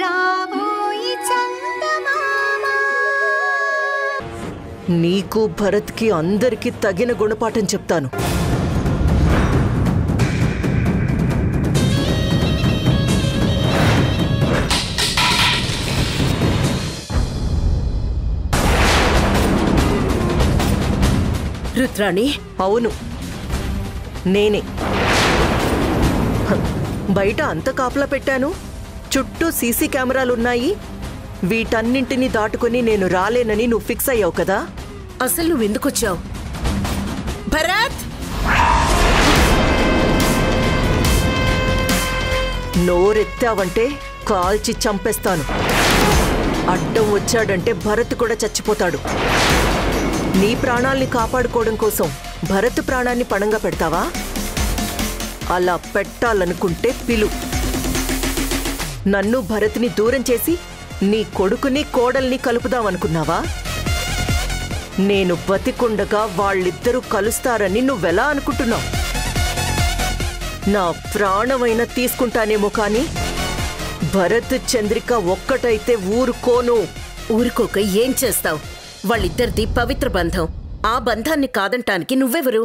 రాబోయి చందమామ. నీకు భరత్కి అందరికీ తగిన గుణపాఠం చెప్తాను. రుద్రాణి? అవును, నేనే. బయట అంత కాపలా పెట్టాను, చుట్టూ సీసీ కెమెరాలున్నాయి. వీటన్నింటినీ దాటుకుని నేను రాలేనని నువ్వు ఫిక్స్ అయ్యావు కదా. అసలు నువ్వెందుకొచ్చావు? భరత్! నోరెత్తావంటే కాల్చి చంపేస్తాను. అడ్డం వచ్చాడంటే భరత్ కూడా చచ్చిపోతాడు. నీ ప్రాణాల్ని కాపాడుకోవడం కోసం భరత్ ప్రాణాన్ని పణంగా పెడతావా? అలా పెట్టాలనుకుంటే పిలు. నన్ను భరత్ని దూరం చేసి నీ కొడుకుని కోడల్ని కలుపుదామనుకున్నావా? నేను బతికుండగా వాళ్ళిద్దరూ కలుస్తారని నువ్వెలా అనుకుంటున్నావు? నా ప్రాణమైనా తీసుకుంటానేమో కానీ భరత్ చంద్రిక ఒక్కటైతే ఊరుకోను. ఊరుకోక ఏం చేస్తావు? వాళ్ళిద్దరిది పవిత్ర బంధం. ఆ బంధాన్ని కాదంటానికి నువ్వెవరు?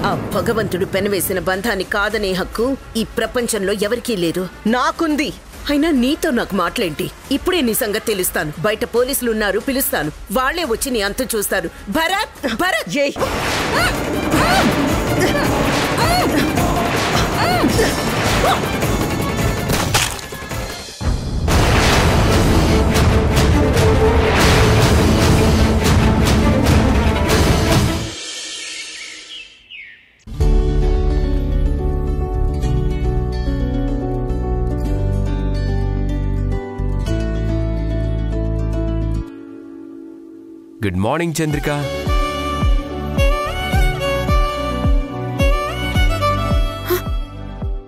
ఆ భగవంతుడు పెనవేసిన బంధాన్ని కాదనే హక్కు ఈ ప్రపంచంలో ఎవరికీ లేదు. నాకుంది. అయినా నీతో నాకు మాటలేంటి? ఇప్పుడే నీ సంగతి తెలుస్తాను. బయట పోలీసులు ఉన్నారు, పిలుస్తాను. వాళ్లే వచ్చి నీ అంతం చూస్తారు. భరత్! భరత్! Good morning Chandrika.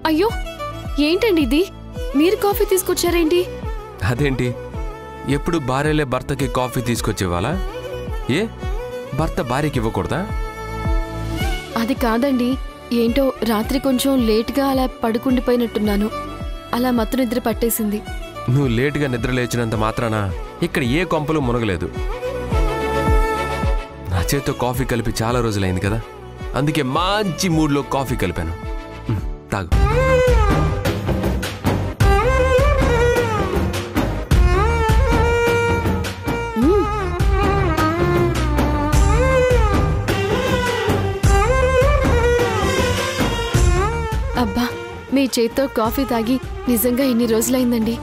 అయ్యో, ఏంటండి ఇది? మీరు కాఫీ తీసుకొచ్చారేంటి? అదేంటి, ఎప్పుడు భార్యలే భర్తకి కాఫీ తీసుకొచ్చేవాళ్ళ? ఏ భర్త భార్యకి ఇవ్వకూడదా? అది కాదండి, ఏంటో రాత్రి కొంచెం లేట్గా అలా పడుకుండిపోయినట్టున్నాను. అలా మత్తు నిద్ర పట్టేసింది. నువ్వు లేటుగా నిద్ర లేచినంత మాత్రాన ఇక్కడ ఏ కొంపలు మునగలేదు. నా చేత్తో కాఫీ కలిపి చాలా రోజులైంది కదా, అందుకే మంచి మూడ్లో కాఫీ కలిపాను. తాగు. అబ్బా, మీ చేత్తో కాఫీ తాగి నిజంగా ఇన్ని రోజులైందండి.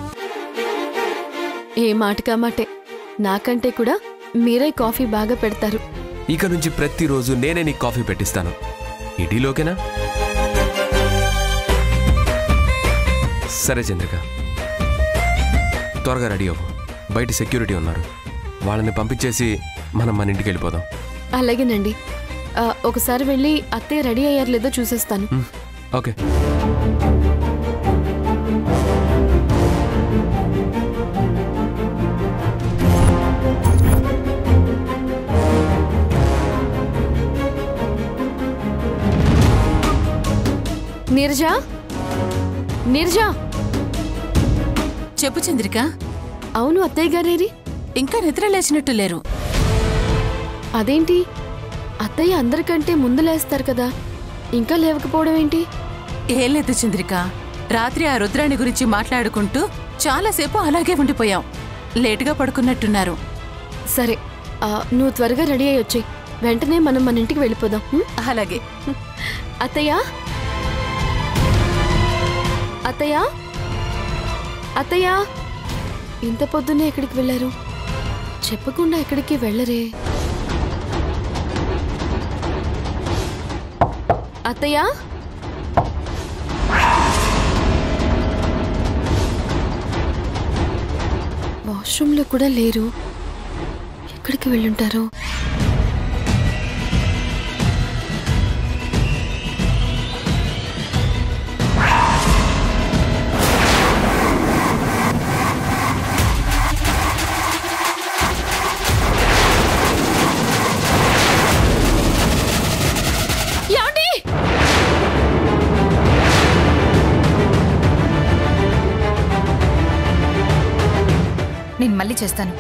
ఏ మాటకా మాటే, నాకంటే కూడా మీరే కాఫీ బాగా పెడతారు. ఇక నుంచి ప్రతిరోజు నేనే నీకు కాఫీ పెట్టిస్తాను. ఈ డీలోకేనా? సరే చంద్రిక, త్వరగా రెడీ అవ్వు. బయట సెక్యూరిటీ ఉన్నారు, వాళ్ళని పంపించేసి మనం మన ఇంటికి వెళ్ళిపోదాం. అలాగేనండి. ఒకసారి వెళ్ళి అత్తయ్య రెడీ అయ్యారు లేదో చూసేస్తాను. ఓకే. నీరజా, నీరజా. చెప్పు చంద్రిక. అవును, అత్తయ్య గారేరి? ఇంకా నిద్ర లేచినట్టు లేరు. అదేంటి, అత్తయ్య అందరికంటే ముందు లేస్తారు కదా, ఇంకా లేవకపోవడం ఏంటి? ఏం లేదు చంద్రిక, రాత్రి ఆ రుద్రాణి గురించి మాట్లాడుకుంటూ చాలాసేపు అలాగే ఉండిపోయాం. లేటుగా పడుకున్నట్టున్నారు. సరే, నువ్వు త్వరగా రెడీ అయ్యి వచ్చేయ్. వెంటనే మనం మన ఇంటికి వెళ్ళిపోదాం. అలాగే. అత్తయ్య, అత్తయ్య, అత్తయ్య, ఇంత పొద్దున్నే ఎక్కడికి వెళ్ళారు? చెప్పకుండా ఎక్కడికి వెళ్ళరే? అత్తయ్య, వాష్రూమ్లో కూడా లేరు. ఎక్కడికి వెళ్ళుంటారు? నేను మళ్ళీ చేస్తాను.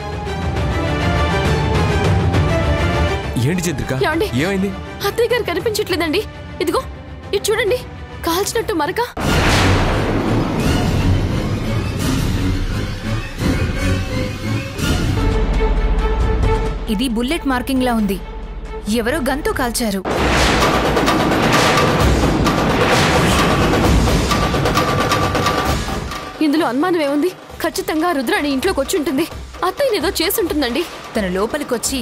ఏంటి చంద్రిక, ఏమండి? ఏమైంది? అత్తయ్య గారు కనిపించట్లేదండి. ఇదిగో ఇది చూడండి, కాల్చినట్టు మరక. ఇది బుల్లెట్ మార్కింగ్ లా ఉంది. ఎవరో గన్తో కాల్చారు. ఇందులో అనుమానం ఏముంది? ఖచ్చితంగా రుద్రాణి ఇంట్లోకి వచ్చి ఉంటుంది. అత్తయ్య ఏదో చేసుంటుందండి. తను లోపలికొచ్చి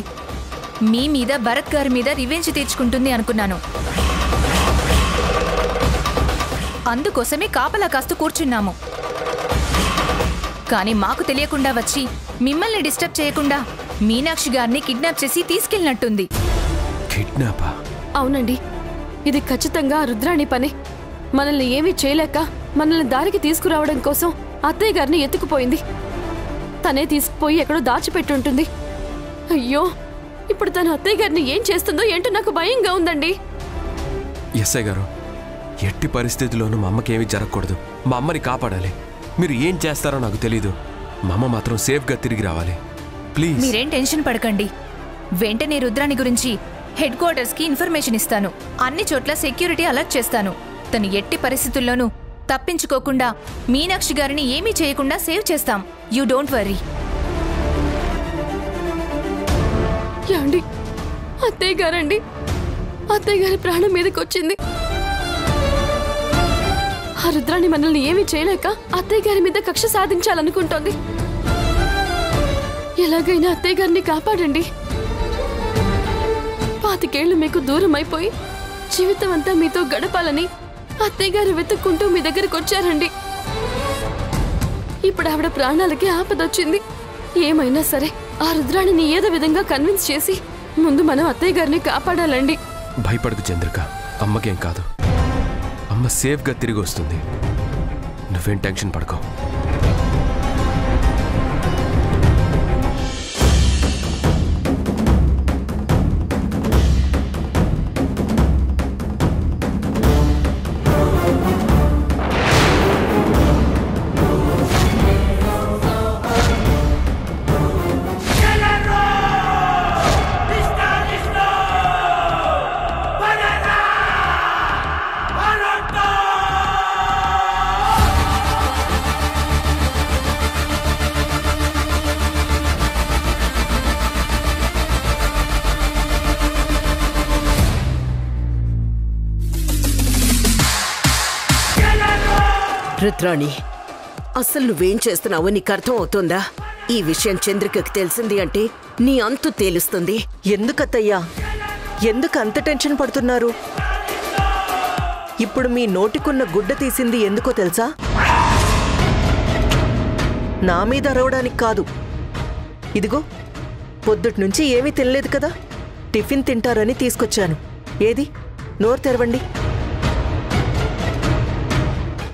మీ మీద, భరత్ గారి మీద రివెంజ్ తీర్చుకుంటుంది అనుకున్నాను. అందుకోసమే కాపలా కాస్తూ కూర్చున్నాము. కానీ మాకు తెలియకుండా వచ్చి మిమ్మల్ని డిస్టర్బ్ చేయకుండా మీనాక్షి గారిని కిడ్నాప్ చేసి తీసుకెళ్ళినట్టుంది. కిడ్నాపా? అవునండి, ఇది ఖచ్చితంగా రుద్రాణి పని. మనల్ని ఏమీ చేయలేక మనల్ని దారికి తీసుకురావడం కోసం అత్తయ్య గారిని ఎత్తుకుపోయింది. తనే తీసుకుపోయి ఎక్కడో దాచిపెట్టుంటుంది. అయ్యో, ఇప్పుడు తన అత్తయ్య గారిని ఏం చేస్తుందో ఏంటో నాకు భయంగా ఉందండి. ఎస్ఐ గారు, ఎట్టి పరిస్థితుల్లోనూ మా అమ్మకేమీ జరగకూడదు. మా అమ్మని కాపాడాలి. మీరు ఏం చేస్తారో నాకు తెలీదు. మా అమ్మ మాత్రం సేఫ్గా తిరిగి రావాలి, ప్లీజ్. మీరేం టెన్షన్ పడకండి. వెంటనే రుద్రాణి గురించి హెడ్ క్వార్టర్స్ కి ఇన్ఫర్మేషన్ ఇస్తాను. అన్ని చోట్ల సెక్యూరిటీ అలర్ట్ చేస్తాను. తను ఎట్టి పరిస్థితుల్లోనూ తప్పించుకోకుండా మీనాక్షి గారిని ఏమీ చేయకుండా సేవ్ చేస్తాం. You don't worry. యాండి, అత్తయ్య గారండి, అత్తయ్య గారి ప్రాణం మీదకి వచ్చింది. ఆ రుద్రాణి మనల్ని ఏమీ చేయలేక అత్తయ్య గారి మీద కక్ష సాధించాలనుకుంటోంది. ఎలాగైనా అత్తయ్య గారిని కాపాడండి. 25 ఏళ్లు మీకు దూరం అయిపోయి జీవితం అంతా మీతో గడపాలని అత్తయ్య గారు వెతుక్కుంటూ మీ దగ్గరకు వచ్చారండి. ఇప్పుడు ఆవిడ ప్రాణాలకి ఆపదొచ్చింది. ఏమైనా సరే ఆ రుద్రాణిని ఏదో విధంగా కన్విన్స్ చేసి ముందు మనం అత్తయ్య గారిని కాపాడాలండి. భయపడకు చంద్రిక, అమ్మకేం కాదు. అమ్మ సేఫ్గా తిరిగి వస్తుంది. నువ్వేం టెన్షన్ పడకో. రుద్రాణి, అసలు నువ్వేం చేస్తున్నావో నీకు అర్థం అవుతుందా? ఈ విషయం చంద్రికకి తెలిసింది అంటే నీ అంతు తేలుస్తుంది. ఎందుకత్తయ్యా, ఎందుకు అంత టెన్షన్ పడుతున్నారు? ఇప్పుడు మీ నోటికున్న గుడ్డ తీసింది ఎందుకో తెలుసా? నా మీద అరవడానికి కాదు. ఇదిగో, పొద్దుటి నుంచి ఏమీ తినలేదు కదా, టిఫిన్ తింటారని తీసుకొచ్చాను. ఏది, నోరు తెరవండి.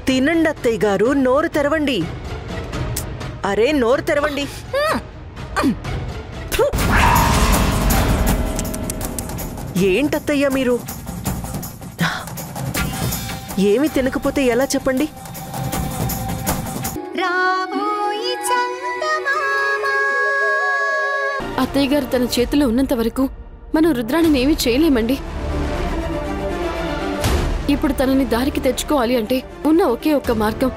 తినండి అత్తయ్య గారు, నోరు తెరవండి. అరే, నోరు తెరవండి. ఏంటత్తయ్యా మీరు? ఏమి తినకపోతే ఎలా చెప్పండి? రాబోయి చందమామ. అత్తయ్య గారు తన చేతిలో ఉన్నంత వరకు మనం రుద్రాణిని ఏమీ చేయలేమండి. ఇప్పుడు తనని దారికి తెచ్చుకోవాలి అంటే ఉన్న ఒకే ఒక్క మార్గం,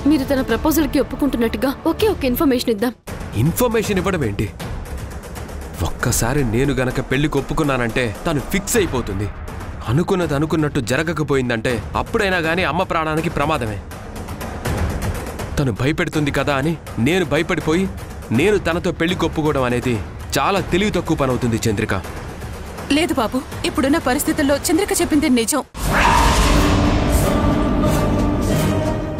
మీరు తన ప్రపోజల్కి ఒప్పుకుంటున్నట్టుగా ఒకే ఒక్క ఇన్ఫర్మేషన్ ఇద్దాం. ఇన్ఫర్మేషన్ ఇవ్వడం ఏంటి? ఒక్కసారి నేను గనక పెళ్లికి ఒప్పుకున్నానంటే తను ఫిక్స్ అయిపోతుంది. అనుకున్నది అనుకున్నట్టు జరగకపోయిందంటే అప్పుడైనా గానీ అమ్మ ప్రాణానికి ప్రమాదమే. తను భయపెడుతుంది కదా అని నేను భయపడిపోయి నేను తనతో పెళ్లికి ఒప్పుకోవడం అనేది చాలా తెలివి తక్కువ పని అవుతుంది చంద్రిక. లేదు బాబు, ఇప్పుడున్న పరిస్థితుల్లో చంద్రిక చెప్పింది నిజం.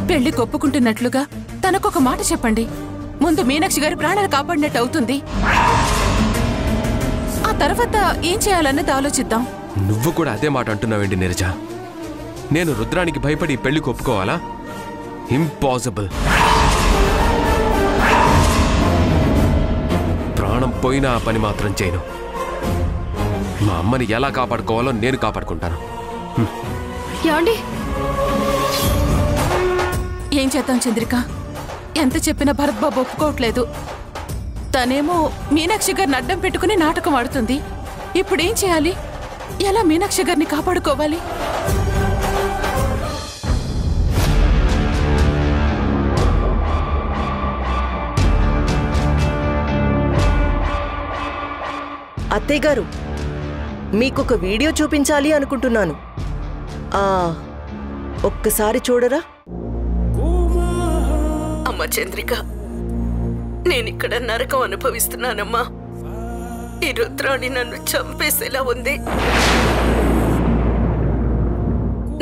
పెళ్లి ఒప్పుకుంటున్నట్లుగా తనకొక మాట చెప్పండి. ముందు మీనాక్షి గారి ప్రాణాలు కాపాడినట్టు అవుతుంది. ఆ తర్వాత ఏం చేయాలన్నది ఆలోచిద్దాం. నువ్వు కూడా అదే మాట అంటున్నావేంటి నీరజ? నేను రుద్రానికి భయపడి పెళ్లికి ఒప్పుకోవాలా? ఇంపాసిబుల్. ప్రాణం పోయినా ఆ పని మాత్రం చేయను. మా అమ్మని ఎలా కాపాడుకోవాలో నేను కాపాడుకుంటాను. ఏమండి, ఏం చేద్దాం చంద్రిక? ఎంత చెప్పినా భరత్ బాబు ఒప్పుకోవట్లేదు. తనేమో మీనాక్షి గారిని అడ్డం పెట్టుకుని నాటకం ఆడుతుంది. ఇప్పుడేం చేయాలి? ఎలా మీనాక్షి గారిని కాపాడుకోవాలి? అత్తయ్య గారు, మీకొక వీడియో చూపించాలి అనుకుంటున్నాను. ఒక్కసారి చూడరా? అమ్మ చంద్రిక, నేనిక్కడ నరకం అనుభవిస్తున్నానమ్మా. ఈ రుద్రాణి నన్ను చంపేసేలా ఉంది.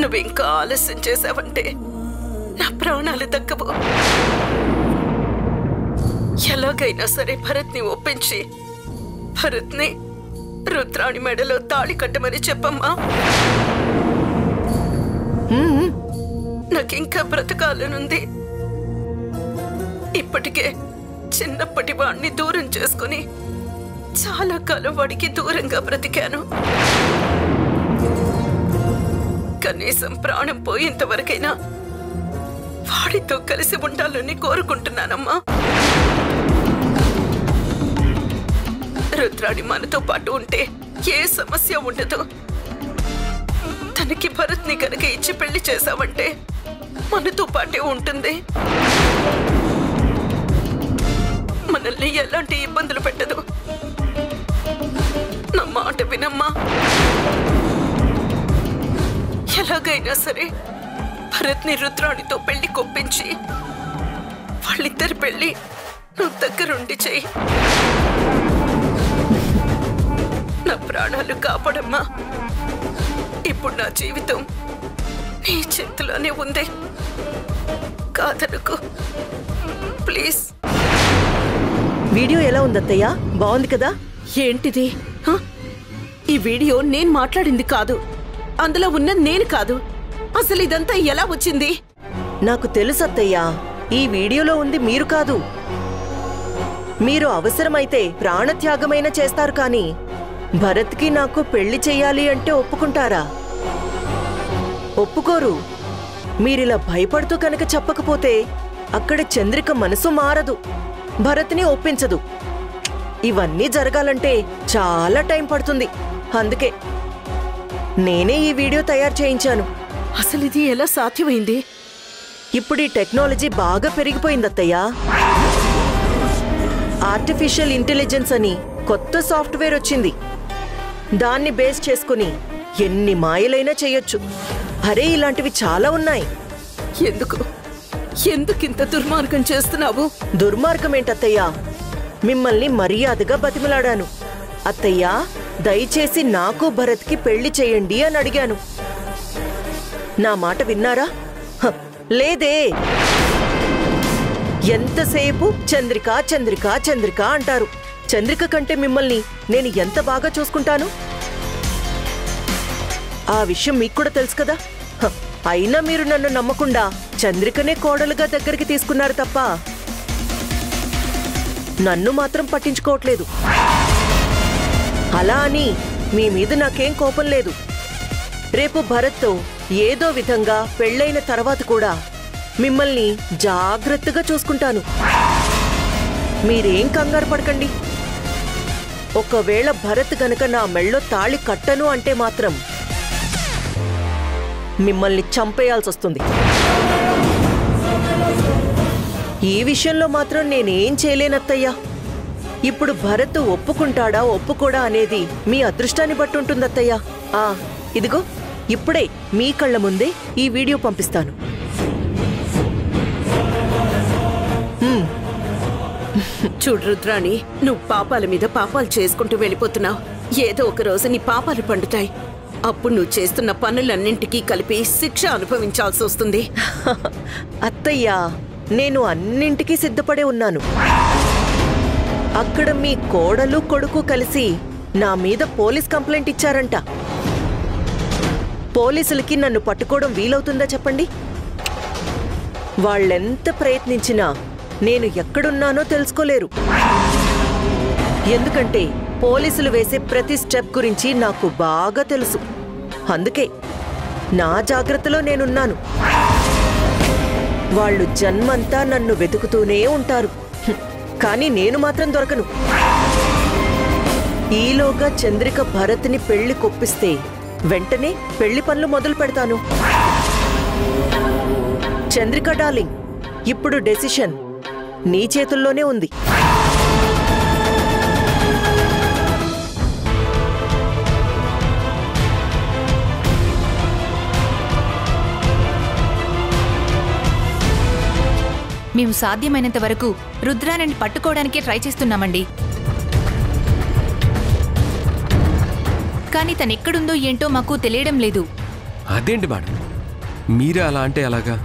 నువ్వింకా ఆలస్యం చేశావంటే నా ప్రాణాలు దక్కవు. ఎలాగైనా సరే భరత్ని ఒప్పించి భరత్ని రుద్రాణి మెడలో తాళి కట్టమని చెప్పమ్మా. నాకింకా బ్రతకాలనుంది. ఇప్పటికే చిన్నప్పటి వాణ్ణి దూరం చేసుకుని చాలా కాలం వాడికి దూరంగా బ్రతికాను. కనీసం ప్రాణం పోయేంతవరకైనా వాడితో కలిసి ఉండాలని కోరుకుంటున్నానమ్మా. రుద్రాణి మనతో పాటు ఉంటే ఏ సమస్య ఉండదు. తనకి భరత్ని కనుక ఇచ్చి పెళ్లి చేశావంటే మనతో పాటే ఉంటుంది. మనల్ని ఎలాంటి ఇబ్బందులు పెట్టదు. నా మాట వినమ్మా. ఎలాగైనా సరే భరత్ని రుద్రాణితో పెళ్లి కొప్పించి వాళ్ళిద్దరి పెళ్లి నువ్వు దగ్గరుండి చెయ్యి. నా ప్రాణాలు కాపాడమ్మా. ఇప్పుడు నా జీవితం నీ చేతిలోనే ఉంది. కాదనుకో ప్లీజ్. వీడియో ఎలా ఉందత్తయ్యా? బాగుంది కదా? ఏంటిది? ఈ వీడియో నేను మాట్లాడింది కాదు. అందులో ఉన్నది నేను కాదు. అసలు ఇదంతా ఎలా వచ్చింది? నాకు తెలుసు అత్తయ్యా, ఈ వీడియోలో ఉంది మీరు కాదు. మీరు అవసరమైతే ప్రాణత్యాగమైనా చేస్తారు, కానీ భరత్కి నాకు పెళ్లి చెయ్యాలి అంటే ఒప్పుకుంటారా? ఒప్పుకోరు. మీరిలా భయపడుతూ కనుక చెప్పకపోతే అక్కడ చంద్రిక మనసు మారదు, భరత్ని ఒప్పించదు. ఇవన్నీ జరగాలంటే చాలా టైం పడుతుంది. అందుకే నేనే ఈ వీడియో తయారు చేయించాను. అసలు ఇది ఎలా సాధ్యమైంది? ఇప్పుడు ఈ టెక్నాలజీ బాగా పెరిగిపోయిందత్తయ్యా. ఆర్టిఫిషియల్ ఇంటెలిజెన్స్ అని కొత్త సాఫ్ట్వేర్ వచ్చింది. దాన్ని బేస్ చేసుకుని ఎన్ని మాయలైనా చేయొచ్చు. అరే, ఇలాంటివి చాలా ఉన్నాయి. ఎందుకింత దుర్మార్గం చేస్తున్నావు? దుర్మార్గం ఏంటత్తయ్యా? మిమ్మల్ని మర్యాదగా బతిమలాడాను. అత్తయ్యా, దయచేసి నాకు భరత్కి పెళ్లి చేయండి అని అడిగాను. నా మాట విన్నారా? లేదే. ఎంతసేపు చంద్రిక చంద్రిక చంద్రిక అంటారు. చంద్రిక కంటే మిమ్మల్ని నేను ఎంత బాగా చూసుకుంటాను ఆ విషయం మీకు కూడా తెలుసు కదా. అయినా మీరు నన్ను నమ్మకుండా చంద్రికనే కోడలుగా దగ్గరికి తీసుకున్నారు తప్ప నన్ను మాత్రం పట్టించుకోవట్లేదు. అలా అని మీ మీద నాకేం కోపం లేదు. రేపు భరత్తో ఏదో విధంగా పెళ్ళైన తర్వాత కూడా మిమ్మల్ని జాగ్రత్తగా చూసుకుంటాను. మీరేం కంగారు పడకండి. ఒకవేళ భరత్ గనక నా మెళ్ళో తాళి కట్టను అంటే మాత్రం మిమ్మల్ని చంపేయాల్సొస్తుంది. ఈ విషయంలో మాత్రం నేనేం చేయలేనత్తయ్యా. ఇప్పుడు భరత్ ఒప్పుకుంటాడా ఒప్పుకోడా అనేది మీ అదృష్టాన్ని బట్టి ఉంటుందత్తయ్యా. ఇదిగో ఇప్పుడే మీ కళ్ళ ముందే ఈ వీడియో పంపిస్తాను. చూడు రుద్రాణి, నువ్వు పాపాల మీద పాపాలు చేసుకుంటూ వెళ్ళిపోతున్నావు. ఏదో ఒక రోజు నీ పాపాలు పండుతాయి. అప్పుడు నువ్వు చేస్తున్న పనులన్నింటికీ కలిపి శిక్ష అనుభవించాల్సి వస్తుంది. అత్తయ్యా, నేను అన్నింటికీ సిద్ధపడే ఉన్నాను. అక్కడ మీ కోడలు కొడుకు కలిసి నా మీద పోలీస్ కంప్లైంట్ ఇచ్చారంట. పోలీసులకి నన్ను పట్టుకోవడం వీలవుతుందా చెప్పండి? వాళ్ళెంత ప్రయత్నించినా నేను ఎక్కడున్నానో తెలుసుకోలేరు. ఎందుకంటే పోలీసులు వేసే ప్రతి స్టెప్ గురించి నాకు బాగా తెలుసు. అందుకే నా జాగ్రత్తలో నేనున్నాను. వాళ్ళు జన్మంతా నన్ను వెతుకుతూనే ఉంటారు. కానీ నేను మాత్రం దొరకను. ఈలోగా చంద్రిక భరత్ని పెళ్లి కొప్పిస్తే వెంటనే పెళ్లి పనులు మొదలు పెడతాను. చంద్రిక డార్లింగ్, ఇప్పుడు డెసిషన్ నీ చేతుల్లోనే ఉంది. మేము సాధ్యమైనంత వరకు రుద్రాని పట్టుకోవడానికే ట్రై చేస్తున్నామండి. కానీ తనెక్కడుందో ఏంటో మాకు తెలియడం లేదు. అదేంటి మేడం, మీరే అలా అంటే అలాగా?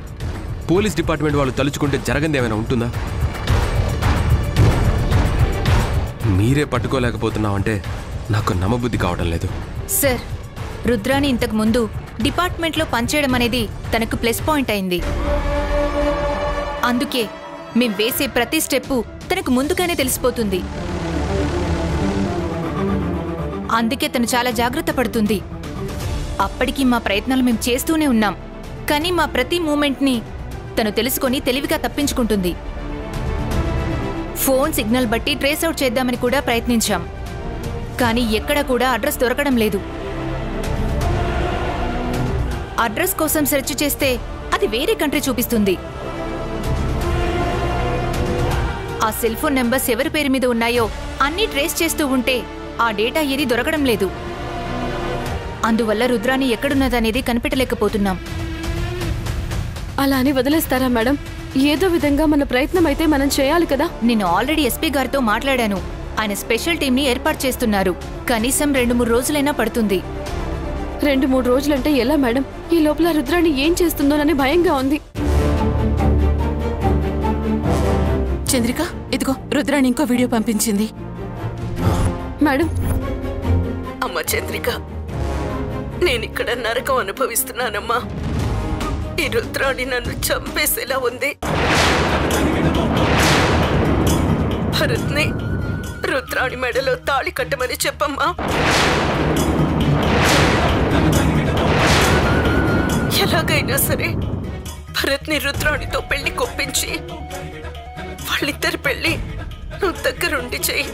పోలీస్ డిపార్ట్మెంట్ వాళ్ళు తలుచుకుంటే జరగంది ఏమైనా ఉంటుందా? మీరే పట్టుకోలేకపోతున్నామంటే నాకు నమ్మబుద్ధి కావడం లేదు. సార్, రుద్రాని ఇంతకు ముందు డిపార్ట్మెంట్లో పనిచేయడం అనేది తనకు ప్లస్ పాయింట్ అయింది. అందుకే మేం వేసే ప్రతి స్టెప్పు తనకు ముందుగానే తెలిసిపోతుంది. అందుకే తను చాలా జాగ్రత్త పడుతుంది. అప్పటికి మా ప్రయత్నాలు మేము చేస్తూనే ఉన్నాం. కానీ మా ప్రతి మూమెంట్ని తను తెలుసుకొని తెలివిగా తప్పించుకుంటుంది. ఫోన్ సిగ్నల్ బట్టి ట్రేస్ అవుట్ చేద్దామని కూడా ప్రయత్నించాం. కానీ ఎక్కడ కూడా అడ్రస్ దొరకడం లేదు. అడ్రస్ కోసం సెర్చ్ చేస్తే అది వేరే కంట్రీ చూపిస్తుంది. ఆ సెల్ ఫోన్ నెంబర్స్ ఎవరి పేరు మీద ఉన్నాయో అన్నీ ట్రేస్ చేస్తూ ఉంటే ఆ డేటా ఏది దొరకడం లేదు. అందువల్ల రుద్రాని ఎక్కడున్నదనేది కనిపెట్టలేకపోతున్నాం. అలా అని వదిలేస్తారా మేడం? ఏదో విధంగా మన ప్రయత్నం అయితే మనం చేయాలి కదా. నేను ఆల్రెడీ ఎస్పీ గారితో మాట్లాడాను. ఆయన స్పెషల్ టీంని ఏర్పాటు చేస్తున్నారు. కనీసం 2-3 రోజులైనా పడుతుంది. 2-3 రోజులంటే ఎలా మేడం? ఈ లోపల రుద్రాని ఏం చేస్తుందోనని భయంగా ఉంది. చంద్రిక, ఇదిగో రుద్రాని ఇంకో వీడియో పంపించింది. మేడం, అమ్మ చంద్రిక, నేనిక్కడ నరకం అనుభవిస్తున్నానమ్మా. ఈ రుద్రాణి నన్ను చంపేసేలా ఉంది. భరత్ని రుద్రాణి మెడలో తాళి కట్టమని చెప్పమ్మా. ఎలాగైనా సరే భరత్ని రుద్రాణితో పెళ్లి కొప్పించి వాళ్ళిద్దరి పెళ్లి నువ్వు దగ్గరుండి చెయ్యి.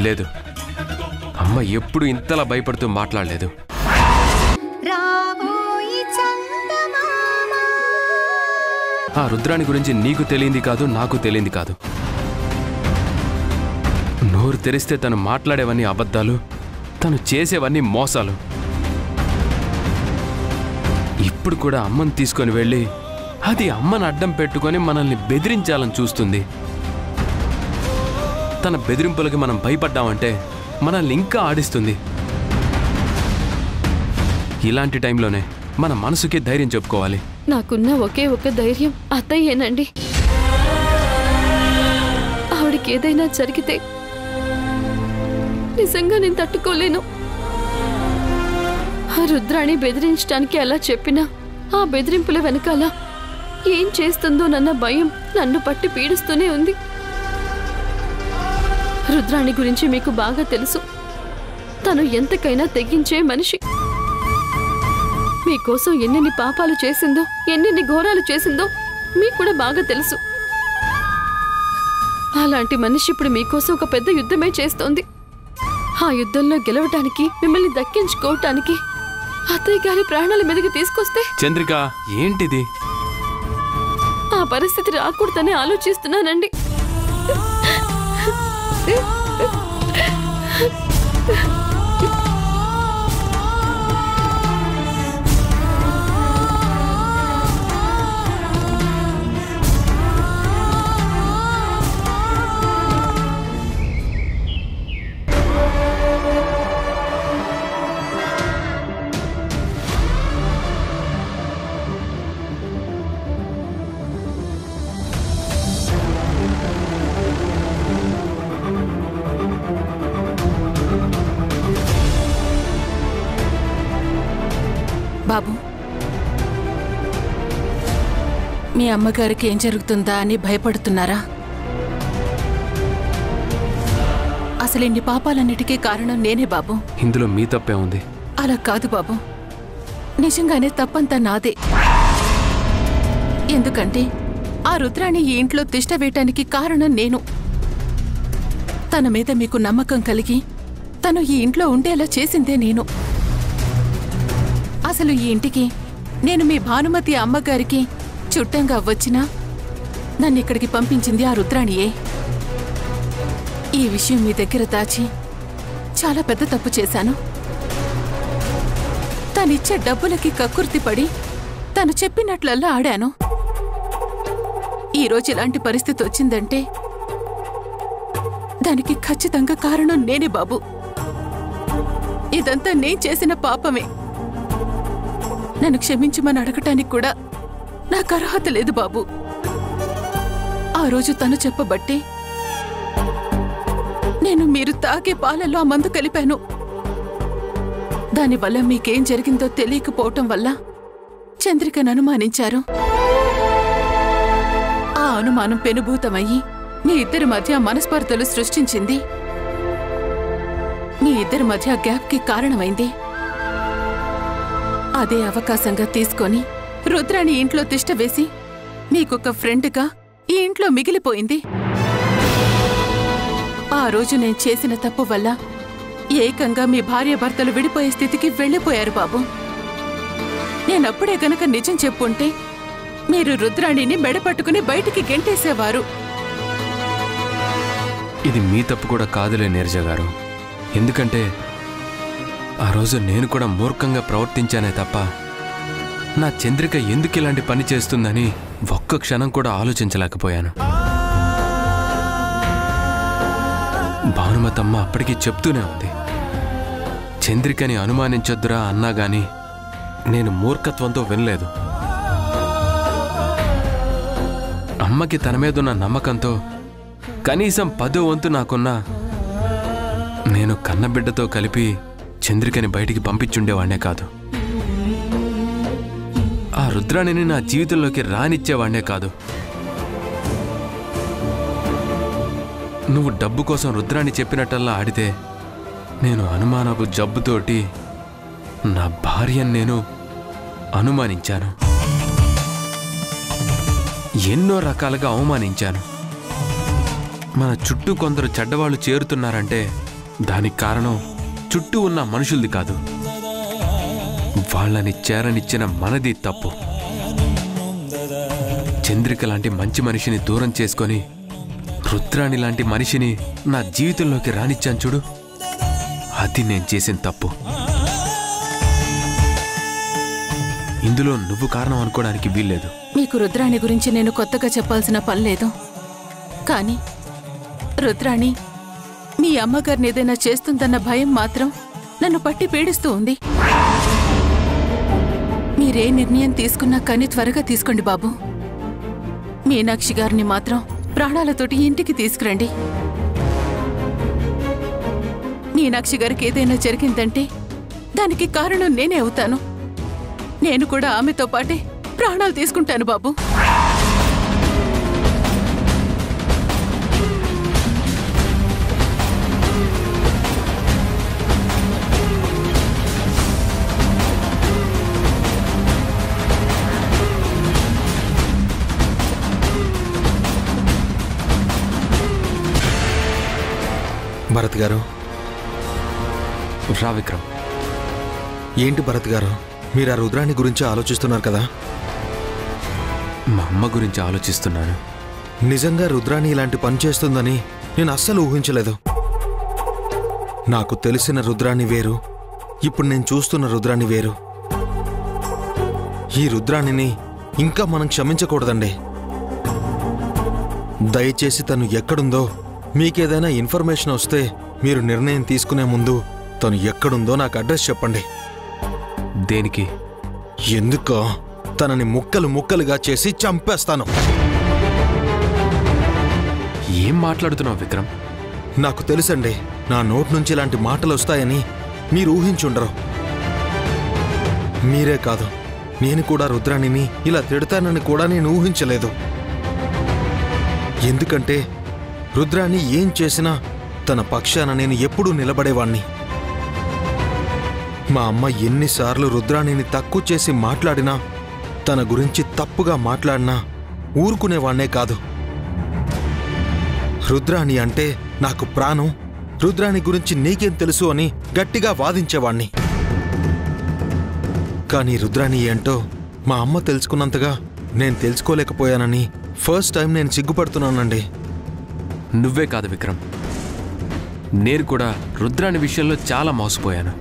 లేదు, అమ్మ ఎప్పుడు ఇంతలా భయపడుతూ మాట్లాడలేదు. రాబోయి చందమామ. ఆ రుద్రాణి గురించి నీకు తెలియంది కాదు, నాకు తెలియంది కాదు. నోరు తెరిస్తే తను మాట్లాడేవన్నీ అబద్ధాలు, తను చేసేవన్నీ మోసాలు. ఇప్పుడు కూడా అమ్మని తీసుకొని వెళ్ళి అది అమ్మని అడ్డం పెట్టుకొని మనల్ని బెదిరించాలని చూస్తుంది. తన బెదిరింపులకి మనం భయపడ్డామంటే మనల్ని ఇంకా ఆడిస్తుంది. ఇలాంటి టైంలోనే మన మనసుకి ధైర్యం చెప్పుకోవాలి. నాకున్న ఒకే ఒక ధైర్యం అత్తయ్యేనండి. ఆవిడికి ఏదైనా జరిగితే నిజంగా నేను తట్టుకోలేను. ఆ రుద్రాణి బెదిరించడానికి అలా చెప్పినా ఆ బెదిరింపుల వెనకాల ఏం చేస్తుందోనన్న భయం నన్ను పట్టి పీడిస్తూనే ఉంది. రుద్రాణి గురించి మీకు బాగా తెలుసు. తను ఎంతకైనా తెగించే మనిషి. మీకోసం ఎన్నెన్ని పాపాలు చేసిందో, ఎన్నెన్ని ఘోరాలు చేసిందో మీకు కూడా బాగా తెలుసు. అలాంటి మనిషి ఇప్పుడు మీకోసం ఒక పెద్ద యుద్ధమే చేస్తోంది. ఆ యుద్ధంలో గెలవటానికి, మిమ్మల్ని దక్కించుకోవటానికి అత్తయ్య గారి ప్రాణాల మీదకి తీసుకొస్తే చంద్రిక, ఏంటిది? ఆ పరిస్థితి రాకూడదని ఆలోచిస్తున్నానండి. బాబు, మీ అమ్మగారికి ఏం జరుగుతుందా అని భయపడుతున్నారా? అసలు ఇన్ని పాపాలన్నిటికీ కారణం నేనే బాబు. ఇందులో మీ తప్పే ఉంది. అలా కాదు బాబు, నిజంగానే తప్పంతా నాదే. ఎందుకంటే ఆ రుద్రాణి ఈ ఇంట్లో తిష్ట వేయటానికి కారణం నేను. తన మీద మీకు నమ్మకం కలిగి తను ఈ ఇంట్లో ఉండేలా చేసిందే నేను. అసలు ఈ ఇంటికి నేను మీ భానుమతి అమ్మగారికి చుట్టంగా వచ్చినా నన్నిక్కడికి పంపించింది ఆ రుద్రాణియే. ఈ విషయం మీ దగ్గర దాచి చాలా పెద్ద తప్పు చేశాను. తనిచ్చే డబ్బులకి కక్కుర్తిపడి తను చెప్పినట్లల్లా ఆడాను. ఈరోజు ఇలాంటి పరిస్థితి వచ్చిందంటే దానికి ఖచ్చితంగా కారణం నేనే బాబు. ఇదంతా నేను చేసిన పాపమే. నన్ను క్షమించమని అడగటానికి కూడా నాకు అర్హత లేదు బాబు. ఆ రోజు తను చెప్పబట్టే నేను మీరు తాగే పాలలో ఆ మందు కలిపాను. దానివల్ల మీకేం జరిగిందో తెలియకపోవటం వల్ల చంద్రికను అనుమానించారు. ఆ అనుమానం పెనుభూతమయ్యి మీ ఇద్దరి మధ్య మనస్పర్ధలు సృష్టించింది. మీ ఇద్దరి మధ్య గ్యాప్కి కారణమైంది. అదే అవకాశంగా తీసుకొని రుద్రాణి ఇంట్లో తిష్ట వేసి మీకొక ఫ్రెండ్గా ఈ ఇంట్లో మిగిలిపోయింది. ఆ రోజు నేను చేసిన తప్పు వల్ల ఏకంగా మీ భార్యాభర్తలు విడిపోయే స్థితికి వెళ్ళిపోయారు బాబు. నేనప్పుడే గనక నిజం చెప్పుంటే మీరు రుద్రాణిని మెడపట్టుకుని బయటికి గెంటేసేవారు. ఇది మీ తప్పు కూడా కాదులే నీరజ గారు. ఎందుకంటే ఆ రోజు నేను కూడా మూర్ఖంగా ప్రవర్తించానే తప్ప నా చంద్రిక ఎందుకు ఇలాంటి పని చేస్తుందని ఒక్క క్షణం కూడా ఆలోచించలేకపోయాను. భానుమతమ్మ అప్పటికీ చెప్తూనే ఉంది, చంద్రికని అనుమానించొద్దురా అన్నా గాని నేను మూర్ఖత్వంతో వినలేదు. అమ్మకి తన మీదున్న నమ్మకంతో కనీసం 10వ వంతు నాకున్నా నేను కన్నబిడ్డతో కలిపి చంద్రికని బయటికి పంపించుండేవాణ్ణే కాదు. ఆ రుద్రాణిని నా జీవితంలోకి రానిచ్చేవాణ్ణే కాదు. నువ్వు డబ్బు కోసం రుద్రాణి చెప్పినట్టల్లా ఆడితే నేను అనుమానపు జబ్బుతోటి నా భార్యను నేను అనుమానించాను. ఎన్నో రకాలుగా అవమానించాను. మన చుట్టూ కొందరు చెడ్డవాళ్ళు చేరుతున్నారంటే దానికి కారణం చుట్టూ ఉన్న మనుషులది కాదు, వాళ్ళని చేరనిచ్చిన మనది తప్పు. చంద్రిక లాంటి మంచి మనిషిని దూరం చేసుకొని రుద్రాణి లాంటి మనిషిని నా జీవితంలోకి రానిచ్చాను చూడు, అది నేను చేసిన తప్పు. ఇందులో నువ్వు కారణం అనుకోవడానికి వీల్లేదు. మీకు రుద్రాణి గురించి నేను కొత్తగా చెప్పాల్సిన పని లేదు. కానీ రుద్రాణి మీ అమ్మగారిని ఏదైనా చేస్తుందన్న భయం మాత్రం నన్ను పట్టి పీడిస్తూ ఉంది. మీరే నిర్ణయం తీసుకున్నా కానీ త్వరగా తీసుకోండి బాబు. మీనాక్షి గారిని మాత్రం ప్రాణాలతోటి ఇంటికి తీసుకురండి. మీనాక్షి గారికి ఏదైనా జరిగిందంటే దానికి కారణం నేనే అవుతాను. నేను కూడా ఆమెతో పాటే ప్రాణాలు తీసుకుంటాను బాబు. భరత్ గారు. రా విక్రమ్. ఏంటి భరత్ గారు, మీరు ఆ రుద్రాణి గురించి ఆలోచిస్తున్నారు కదా? మా అమ్మ గురించి ఆలోచిస్తున్నాను. నిజంగా రుద్రాణి ఇలాంటి పని చేస్తుందని నేను అస్సలు ఊహించలేదు. నాకు తెలిసిన రుద్రాణి వేరు, ఇప్పుడు నేను చూస్తున్న రుద్రాణి వేరు. ఈ రుద్రాణిని ఇంకా మనం క్షమించకూడదండి. దయచేసి తను ఎక్కడుందో మీకేదైనా ఇన్ఫర్మేషన్ వస్తే మీరు నిర్ణయం తీసుకునే ముందు తను ఎక్కడుందో నాకు అడ్రస్ చెప్పండి. దేనికి? ఎందుకో తనని ముక్కలు ముక్కలుగా చేసి చంపేస్తాను. ఏం మాట్లాడుతున్నావు విక్రమ్? నాకు తెలుసండి, నా నోటి నుంచి ఇలాంటి మాటలు వస్తాయని మీరు ఊహించుండరు. మీరే కాదు, నేను కూడా రుద్రాణిని ఇలా తిడతానని కూడా నేను ఊహించలేదు. ఎందుకంటే రుద్రాణి ఏం చేసినా తన పక్షాన నేను ఎప్పుడూ నిలబడేవాణ్ణి. మా అమ్మ ఎన్నిసార్లు రుద్రాణిని తక్కువ చేసి మాట్లాడినా, తన గురించి తప్పుగా మాట్లాడినా ఊరుకునేవాణ్ణే కాదు. రుద్రాణి అంటే నాకు ప్రాణం, రుద్రాణి గురించి నీకేం తెలుసు అని గట్టిగా వాదించేవాణ్ణి. కానీ రుద్రాణి ఏంటో మా అమ్మ తెలుసుకున్నంతగా నేను తెలుసుకోలేకపోయానని ఫస్ట్ టైం నేను సిగ్గుపడుతున్నానండి. నువ్వే కాదు విక్రమ్, నేను కూడా రుద్రాణి విషయంలో చాలా మోసపోయాను.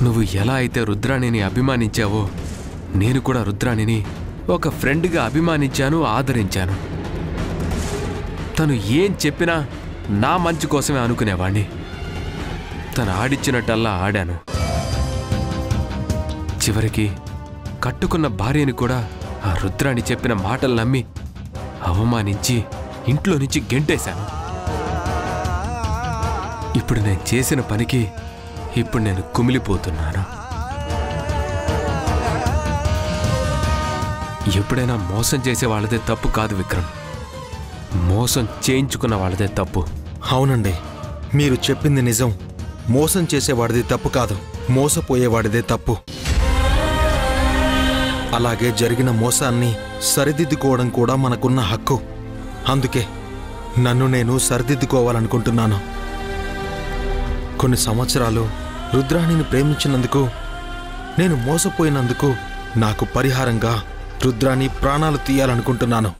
నువ్వు ఎలా అయితే రుద్రాణిని అభిమానించావో నేను కూడా రుద్రాణిని ఒక ఫ్రెండ్గా అభిమానించాను, ఆదరించాను. తను ఏం చెప్పినా నా మంచి కోసమే అనుకునేవాణ్ణి. తను ఆడిచ్చినట్టల్లా ఆడాను. చివరికి కట్టుకున్న భార్యని కూడా ఆ రుద్రాణి చెప్పిన మాటలు నమ్మి అవమానించి ఇంట్లో నుంచి గెంటేశాను. ఇప్పుడు నేను చేసిన పనికి ఇప్పుడు నేను కుమిలిపోతున్నాను. ఎప్పుడైనా మోసం చేసే వాళ్ళదే తప్పు కాదు విక్రమ్, మోసం చేయించుకున్న వాళ్ళదే తప్పు. అవునండి, మీరు చెప్పింది నిజం. మోసం చేసేవాడిది తప్పు కాదు, మోసపోయేవాడిదే తప్పు. అలాగే జరిగిన మోసాన్ని సరిదిద్దుకోవడం కూడా మనకున్న హక్కు. అందుకే నన్ను నేను సరిదిద్దుకోవాలనుకుంటున్నాను. కొన్ని సంవత్సరాలు రుద్రాణిని ప్రేమించినందుకు, నేను మోసపోయినందుకు నాకు పరిహారంగా రుద్రాణి ప్రాణాలు తీయాలనుకుంటున్నాను.